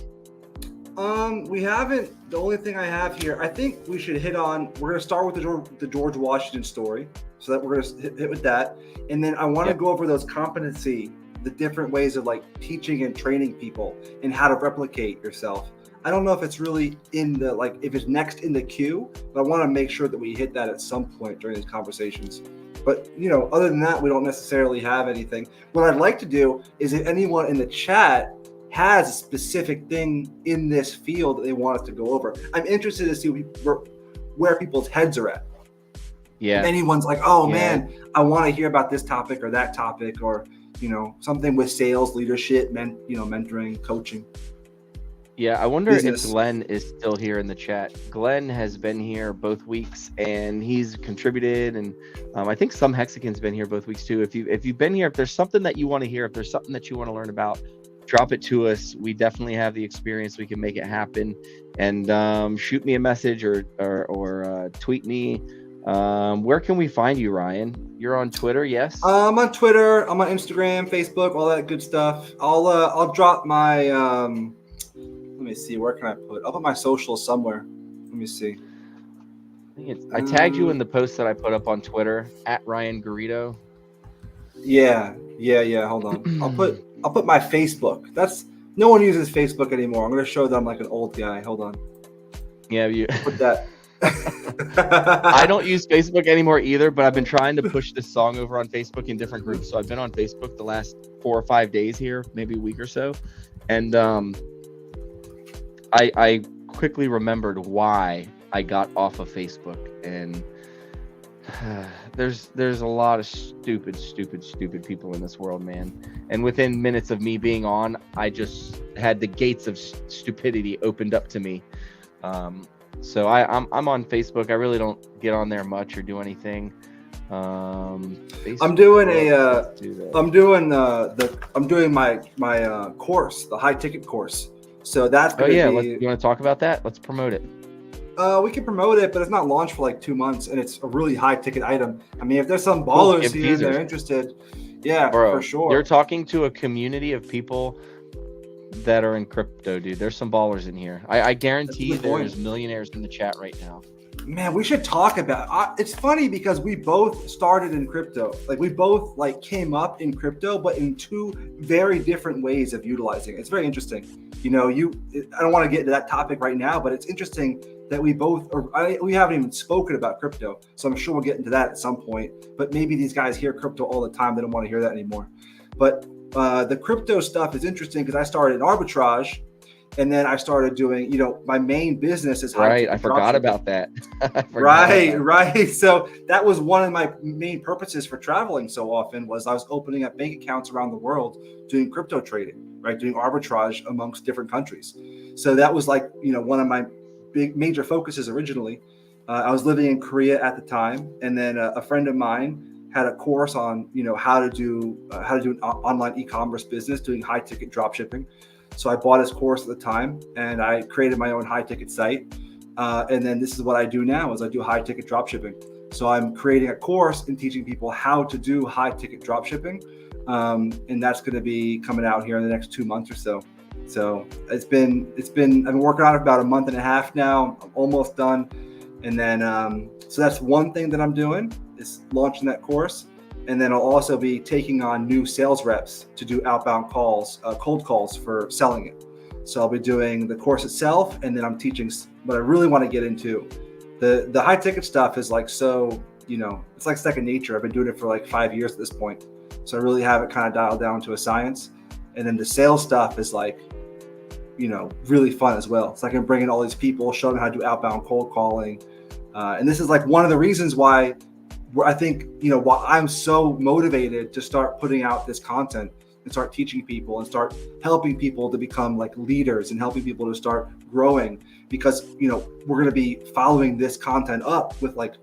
We haven't. The only thing I have here, I think we should hit on, we're going to start with the George Washington story. So that we're going to hit with that. And then I want to go over those the different ways of like teaching and training people and how to replicate yourself. I don't know if it's really if it's next in the queue, but I want to make sure that we hit that at some point during these conversations. But, other than that, we don't necessarily have anything. What I'd like to do is if anyone in the chat has a specific thing in this field that they want us to go over, I'm interested to see where people's heads are at. Yeah. If anyone's like, man, I want to hear about this topic or that topic, or, something with sales, leadership, mentoring, coaching. Yeah, I wonder if Glenn is still here in the chat. Glenn has been here both weeks, and he's contributed, and I think some Hexican's been here both weeks too. If you've been here, if there's something that you want to hear, if there's something that you want to learn about, drop it to us. We definitely have the experience. We can make it happen. And shoot me a message or tweet me. Where can we find you, Ryan? You're on Twitter, yes? I'm on Twitter. I'm on Instagram, Facebook, all that good stuff. I'll drop my let me see. Where can I put? I'll put my socials somewhere. Let me see. I tagged you in the post that I put up on Twitter at Ryan Garrido. Yeah. Hold on. I'll put my Facebook. That's no one uses Facebook anymore. I'm gonna show them like an old guy. Hold on. Yeah, you Put that. I don't use Facebook anymore either, but I've been trying to push this song over on Facebook in different groups. So I've been on Facebook the last 4 or 5 days here, maybe a week or so, and I quickly remembered why I got off of Facebook, and there's a lot of stupid people in this world, man. And within minutes of me being on, I just had the gates of stupidity opened up to me. So I'm on Facebook. I really don't get on there much or do anything. I'm doing my course, the high ticket course. So that's gonna you want to talk about that? Let's promote it. We can promote it, but it's not launched for like 2 months, and it's a really high ticket item. I mean, if there's some ballers here and they're interested, yeah, bro, for sure. You're talking to a community of people that are in crypto, dude. There's some ballers in here. I guarantee there's millionaires in the chat right now. Man, we should talk about it's funny because we both started in crypto. Like we both like came up in crypto, but in 2 very different ways of utilizing it. It's very interesting. You know, I don't want to get into that topic right now, but it's interesting that we haven't even spoken about crypto. So I'm sure we'll get into that at some point, but maybe these guys hear crypto all the time. They don't want to hear that anymore. But the crypto stuff is interesting because I started in arbitrage, and then I started doing, my main business is right. I forgot about that. Right. So that was one of my main purposes for traveling so often was I was opening up bank accounts around the world doing crypto trading, right? Doing arbitrage amongst different countries. So that was like, one of my big major focuses originally. I was living in Korea at the time, and then a friend of mine had a course on how to do an online e-commerce business, doing high ticket drop shipping. So I bought his course at the time, and I created my own high ticket site. And then this is what I do now: is I do high ticket drop shipping. So I'm creating a course and teaching people how to do high ticket drop shipping, and that's going to be coming out here in the next 2 months or so. So I've been working on it about a month and a half now. I'm almost done. And then, so that's one thing that I'm doing is launching that course. And then I'll also be taking on new sales reps to do outbound calls, cold calls for selling it. So I'll be doing the course itself. And then I'm teaching what I really want to get into. The high ticket stuff is like, so, it's like second nature. I've been doing it for like 5 years at this point. So I really have it kind of dialed down to a science. And then the sales stuff is like, really fun as well. So I can bring in all these people, show them how to do outbound cold calling. And this is like one of the reasons why I think, why I'm so motivated to start putting out this content and start teaching people and start helping people to become like leaders and helping people to start growing, because, we're going to be following this content up with like,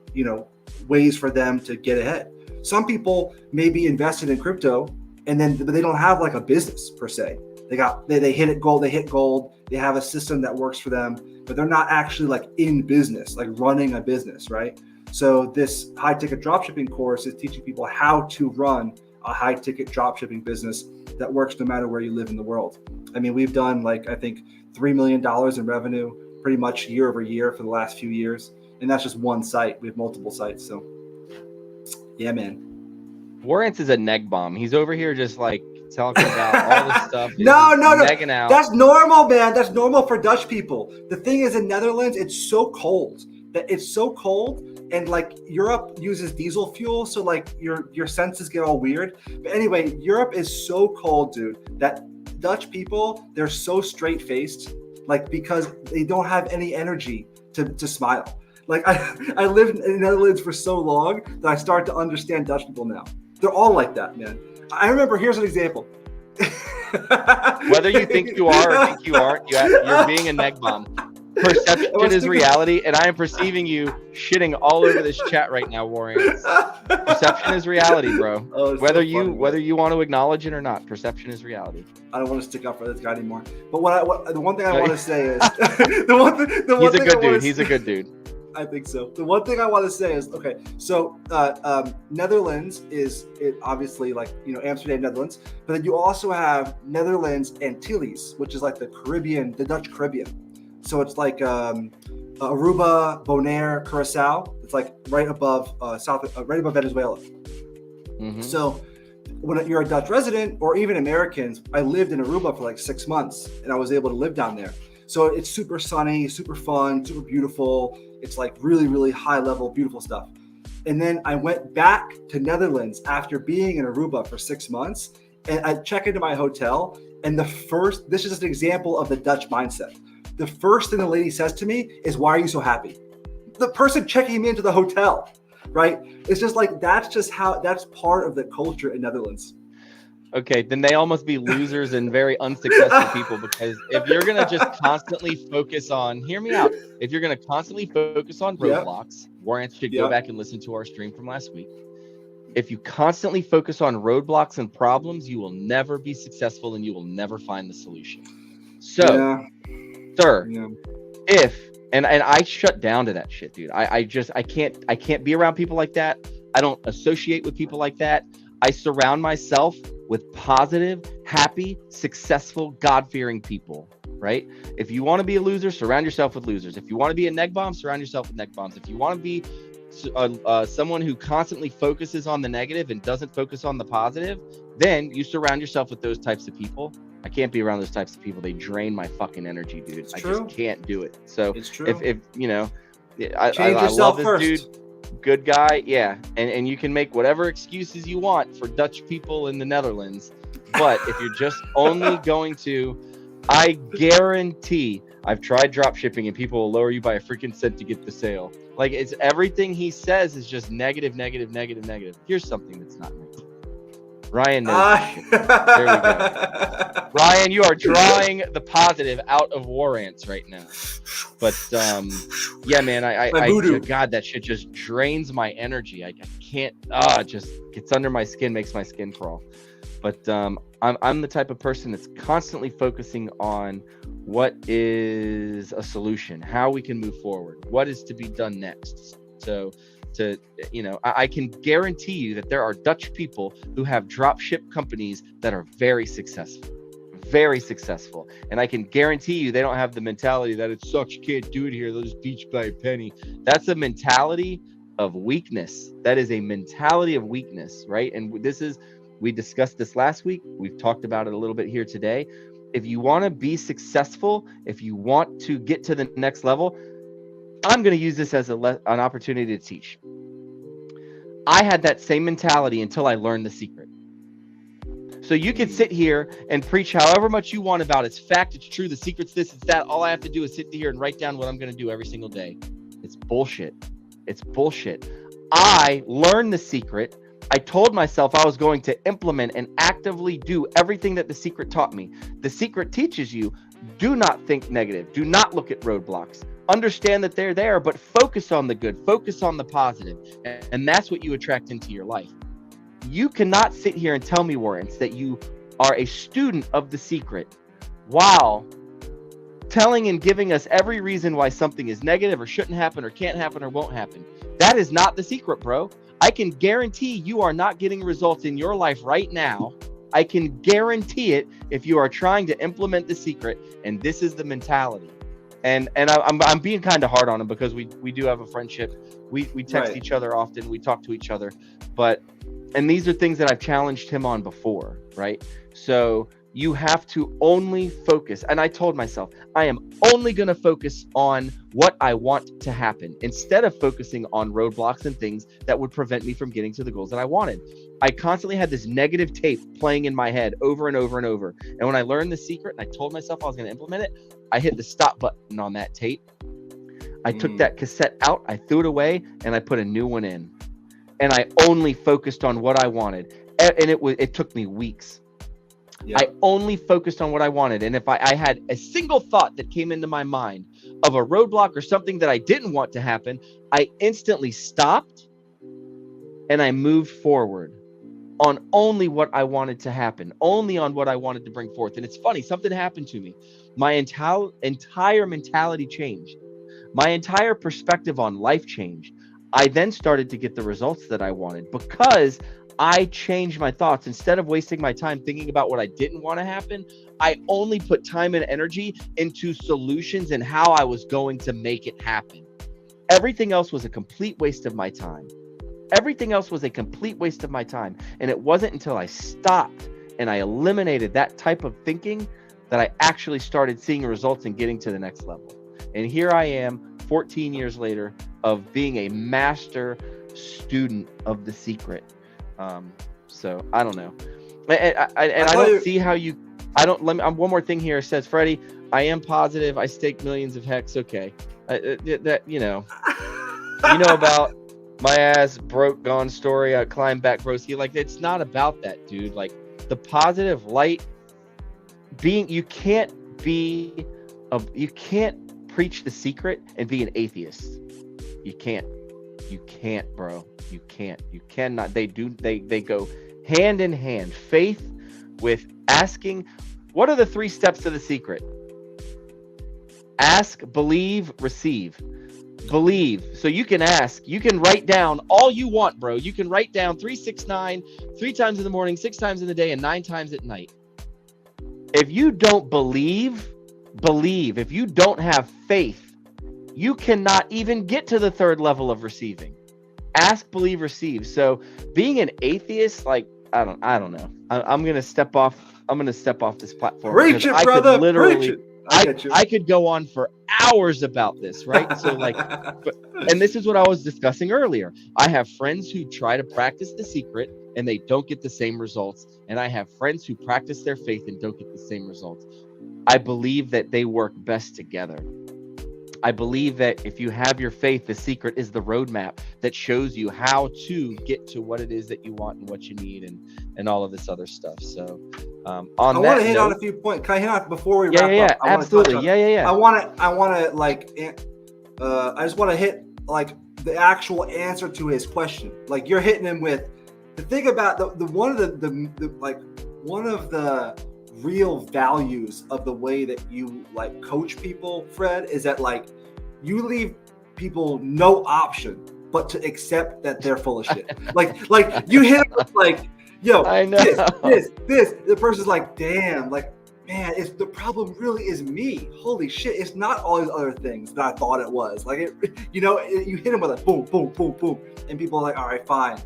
ways for them to get ahead. Some people may be invested in crypto but they don't have like a business per se. They hit gold, they have a system that works for them, but they're not actually like in business, like running a business, right? So this high ticket dropshipping course is teaching people how to run a high ticket dropshipping business that works no matter where you live in the world. I mean, we've done like, I think $3 million in revenue pretty much year over year for the last few years. And that's just one site. We have multiple sites. So yeah, man. Warrants is a neg bomb. He's over here just like talking about all this stuff. No. Out. That's normal, man. That's normal for Dutch people. The thing is, in Netherlands, it's so cold. And like Europe uses diesel fuel, so like your senses get all weird. But anyway, Europe is so cold, dude, that Dutch people, they're so straight faced, like because they don't have any energy to smile. Like I lived in Netherlands for so long that I start to understand Dutch people now. They're all like that, man. I remember, here's an example. Whether you think you are or think you aren't, you're being a neg bomb. Perception is reality, and I am perceiving you shitting all over this chat right now, Warriors. Perception is reality, bro. Whether you want to acknowledge it or not, perception is reality. I don't want to stick up for this guy anymore. But the one thing I want to say is He's a good dude. I think so. The one thing I want to say is, okay, so Netherlands is obviously like, Amsterdam, Netherlands, but then you also have Netherlands Antilles, which is like the Caribbean, the Dutch Caribbean. So it's like Aruba, Bonaire, Curacao. It's like right above right above Venezuela. Mm-hmm. So when you're a Dutch resident, or even Americans, I lived in Aruba for like 6 months, and I was able to live down there. So it's super sunny, super fun, super beautiful. It's like really, really high level, beautiful stuff. And then I went back to Netherlands after being in Aruba for 6 months, and I check into my hotel. And this is just an example of the Dutch mindset. The first thing the lady says to me is, "Why are you so happy?" The person checking me into the hotel, right? It's just like, that's part of the culture in Netherlands. Okay, then they all must be losers and very unsuccessful people, because if you're going to just constantly focus on, hear me out, if you're going to constantly focus on roadblocks, Warrant should go back and listen to our stream from last week. If you constantly focus on roadblocks and problems, you will never be successful and you will never find the solution. So, sir, and I shut down to that shit, dude. I can't be around people like that. I don't associate with people like that. I surround myself with positive, happy, successful, God-fearing people, right? If you want to be a loser, surround yourself with losers. If you want to be a neg bomb, surround yourself with neg bombs. If you want to be someone who constantly focuses on the negative and doesn't focus on the positive, then you surround yourself with those types of people. I can't be around those types of people. They drain my fucking energy, dude. I just can't do it. So if I love this first. Dude. Good guy, yeah, and you can make whatever excuses you want for Dutch people in the Netherlands, but if you're just only going to, I guarantee, I've tried drop shipping and people will lower you by a freaking cent to get the sale. Like, it's everything he says is just negative. Here's something that's not negative. Ryan knows there we go. Ryan, you are drawing the positive out of Warrants right now. But yeah, man, I God, that shit just drains my energy. I can't. It just gets under my skin, makes my skin crawl. But I'm the type of person that's constantly focusing on what is a solution, how we can move forward, what is to be done next. So I can guarantee you that there are Dutch people who have drop ship companies that are very successful. And I can guarantee you they don't have the mentality that it sucks, you can't do it here, they'll just beat you by a penny. That's a mentality of weakness. That is a mentality of weakness, right? And we discussed this last week. We've talked about it a little bit here today. If you want to be successful, if you want to get to the next level, I'm going to use this as an opportunity to teach. I had that same mentality until I learned the secret. So you can sit here and preach however much you want about it's fact, it's true, the secret's this, it's that. All I have to do is sit here and write down what I'm going to do every single day. It's bullshit. I learned the secret. I told myself I was going to implement and actively do everything that the secret taught me. The secret teaches you, do not think negative. Do not look at roadblocks. Understand that they're there, but focus on the good, focus on the positive. And that's what you attract into your life. You cannot sit here and tell me, Warrants, that you are a student of the secret while telling and giving us every reason why something is negative or shouldn't happen or can't happen or won't happen. That is not the secret, bro. I can guarantee you are not getting results in your life right now. I can guarantee it if you are trying to implement the secret, and this is the mentality. And I'm being kind of hard on him because we do have a friendship. We text each other often. We talk to each other. And these are things that I've challenged him on before, right? So you have to only focus. And I told myself, I am only going to focus on what I want to happen instead of focusing on roadblocks and things that would prevent me from getting to the goals that I wanted. I constantly had this negative tape playing in my head over and over and over. And when I learned the secret and I told myself I was going to implement it, I hit the stop button on that tape. I took that cassette out, I threw it away, and I put a new one in. And I only focused on what I wanted. And it took me weeks. Yeah. I only focused on what I wanted. And if I had a single thought that came into my mind of a roadblock or something that I didn't want to happen, I instantly stopped and I moved forward on only what I wanted to happen, only on what I wanted to bring forth. And it's funny, something happened to me. My entire mentality changed. My entire perspective on life changed. I then started to get the results that I wanted because I changed my thoughts. Instead of wasting my time thinking about what I didn't want to happen, I only put time and energy into solutions and how I was going to make it happen. Everything else was a complete waste of my time. Everything else was a complete waste of my time. And it wasn't until I stopped and I eliminated that type of thinking that I actually started seeing results and getting to the next level. And here I am 14 years later of being a master student of The Secret. So I don't know. And I don't see how you, one more thing here. It says, Freddie, I am positive. I stake millions of hex. Okay. That, you know about my ass broke gone story. I climbed back broski. Like, it's not about that, dude. Like, the positive light you can't preach The Secret and be an atheist. You can't, bro. You cannot. They go hand in hand. Faith with asking. What are the 3 steps to The Secret? Ask, believe, receive. Believe. So you can ask, you can write down all you want, bro. You can write down 369, 3 times in the morning, 6 times in the day, and 9 times at night. If you don't believe, if you don't have faith, you cannot even get to the 3rd level of receiving. Ask, believe, receive. So being an atheist, like, I don't know. I'm going to step off this platform. Preach it, brother. Preach it. I could go on for hours about this, right? So like, and this is what I was discussing earlier. I have friends who try to practice The Secret and they don't get the same results. And I have friends who practice their faith and don't get the same results. I believe that they work best together. I believe that if you have your faith, The Secret is the roadmap that shows you how to get to what it is that you want and what you need and all of this other stuff. So I want to hit on a few points. Can I hit on before we wrap up? Yeah, absolutely. I want to like, I just want to hit like the actual answer to his question. Like, you're hitting him with the thing about the one of the real values of the way that you like coach people, Fred, is that like you leave people no option but to accept that they're full of shit. like you hit them with like, yo, I know. this. The person's like, damn, like, man, it's the problem really is me. Holy shit, it's not all these other things that I thought it was. Like, you hit them with a boom, boom, boom, boom, and people are like, all right, fine.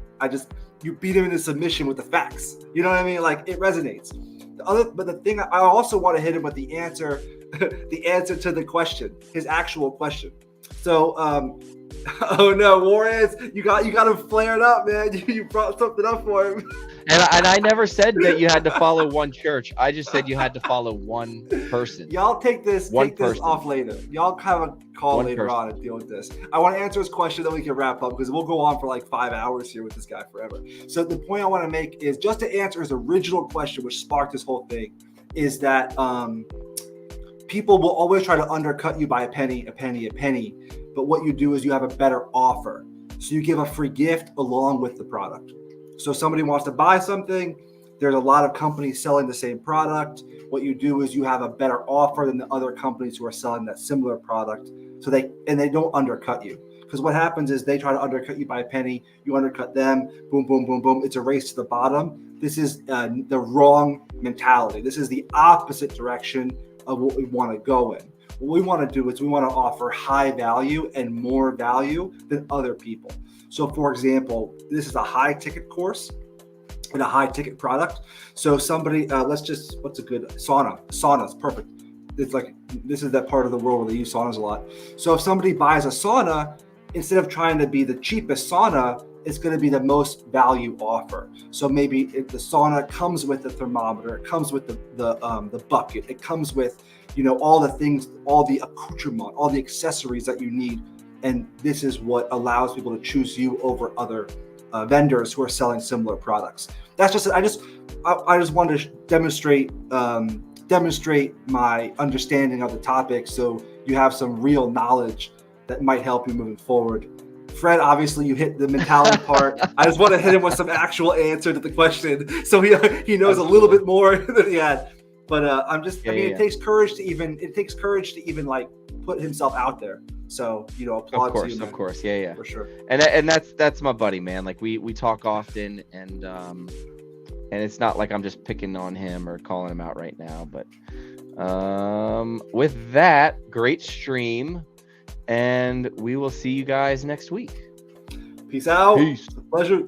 You beat him into submission with the facts. You know what I mean? Like, it resonates. But the thing, I also want to hit him with the answer to the question, his actual question. So, oh no, Juarez, you got him flared up, man. You brought something up for him. And I never said that you had to follow one church. I just said you had to follow one person. Y'all take this off later. Y'all have a call later on and deal with this. I want to answer his question, then we can wrap up because we'll go on for like 5 hours here with this guy forever. So the point I want to make is just to answer his original question, which sparked this whole thing, is that people will always try to undercut you by a penny. But what you do is you have a better offer. So you give a free gift along with the product. So if somebody wants to buy something, there's a lot of companies selling the same product. What you do is you have a better offer than the other companies who are selling that similar product. So they don't undercut you. Because what happens is they try to undercut you by a penny, you undercut them, boom, boom, boom, boom. It's a race to the bottom. This is the wrong mentality. This is the opposite direction of what we want to go in. What we want to do is we want to offer high value and more value than other people. So for example, this is a high ticket course and a high ticket product. So somebody, what's a good sauna? Sauna's perfect. It's like, this is that part of the world where they use saunas a lot. So if somebody buys a sauna, instead of trying to be the cheapest sauna, it's going to be the most value offer. So maybe if the sauna comes with the thermometer, it comes with the bucket, it comes with, all the things, all the accoutrement, all the accessories that you need. And this is what allows people to choose you over other vendors who are selling similar products. That's just, I just wanted to demonstrate my understanding of the topic, so you have some real knowledge that might help you moving forward. Fred, obviously you hit the mentality part. I just want to hit him with some actual answer to the question, so he knows a little bit more than he had. But it takes courage to even like put himself out there. So, applaud to you, man. Of course. Yeah. For sure. And that's my buddy, man. Like we talk often, and it's not like I'm just picking on him or calling him out right now, but with that, great stream, and we will see you guys next week. Peace out. Peace. Pleasure.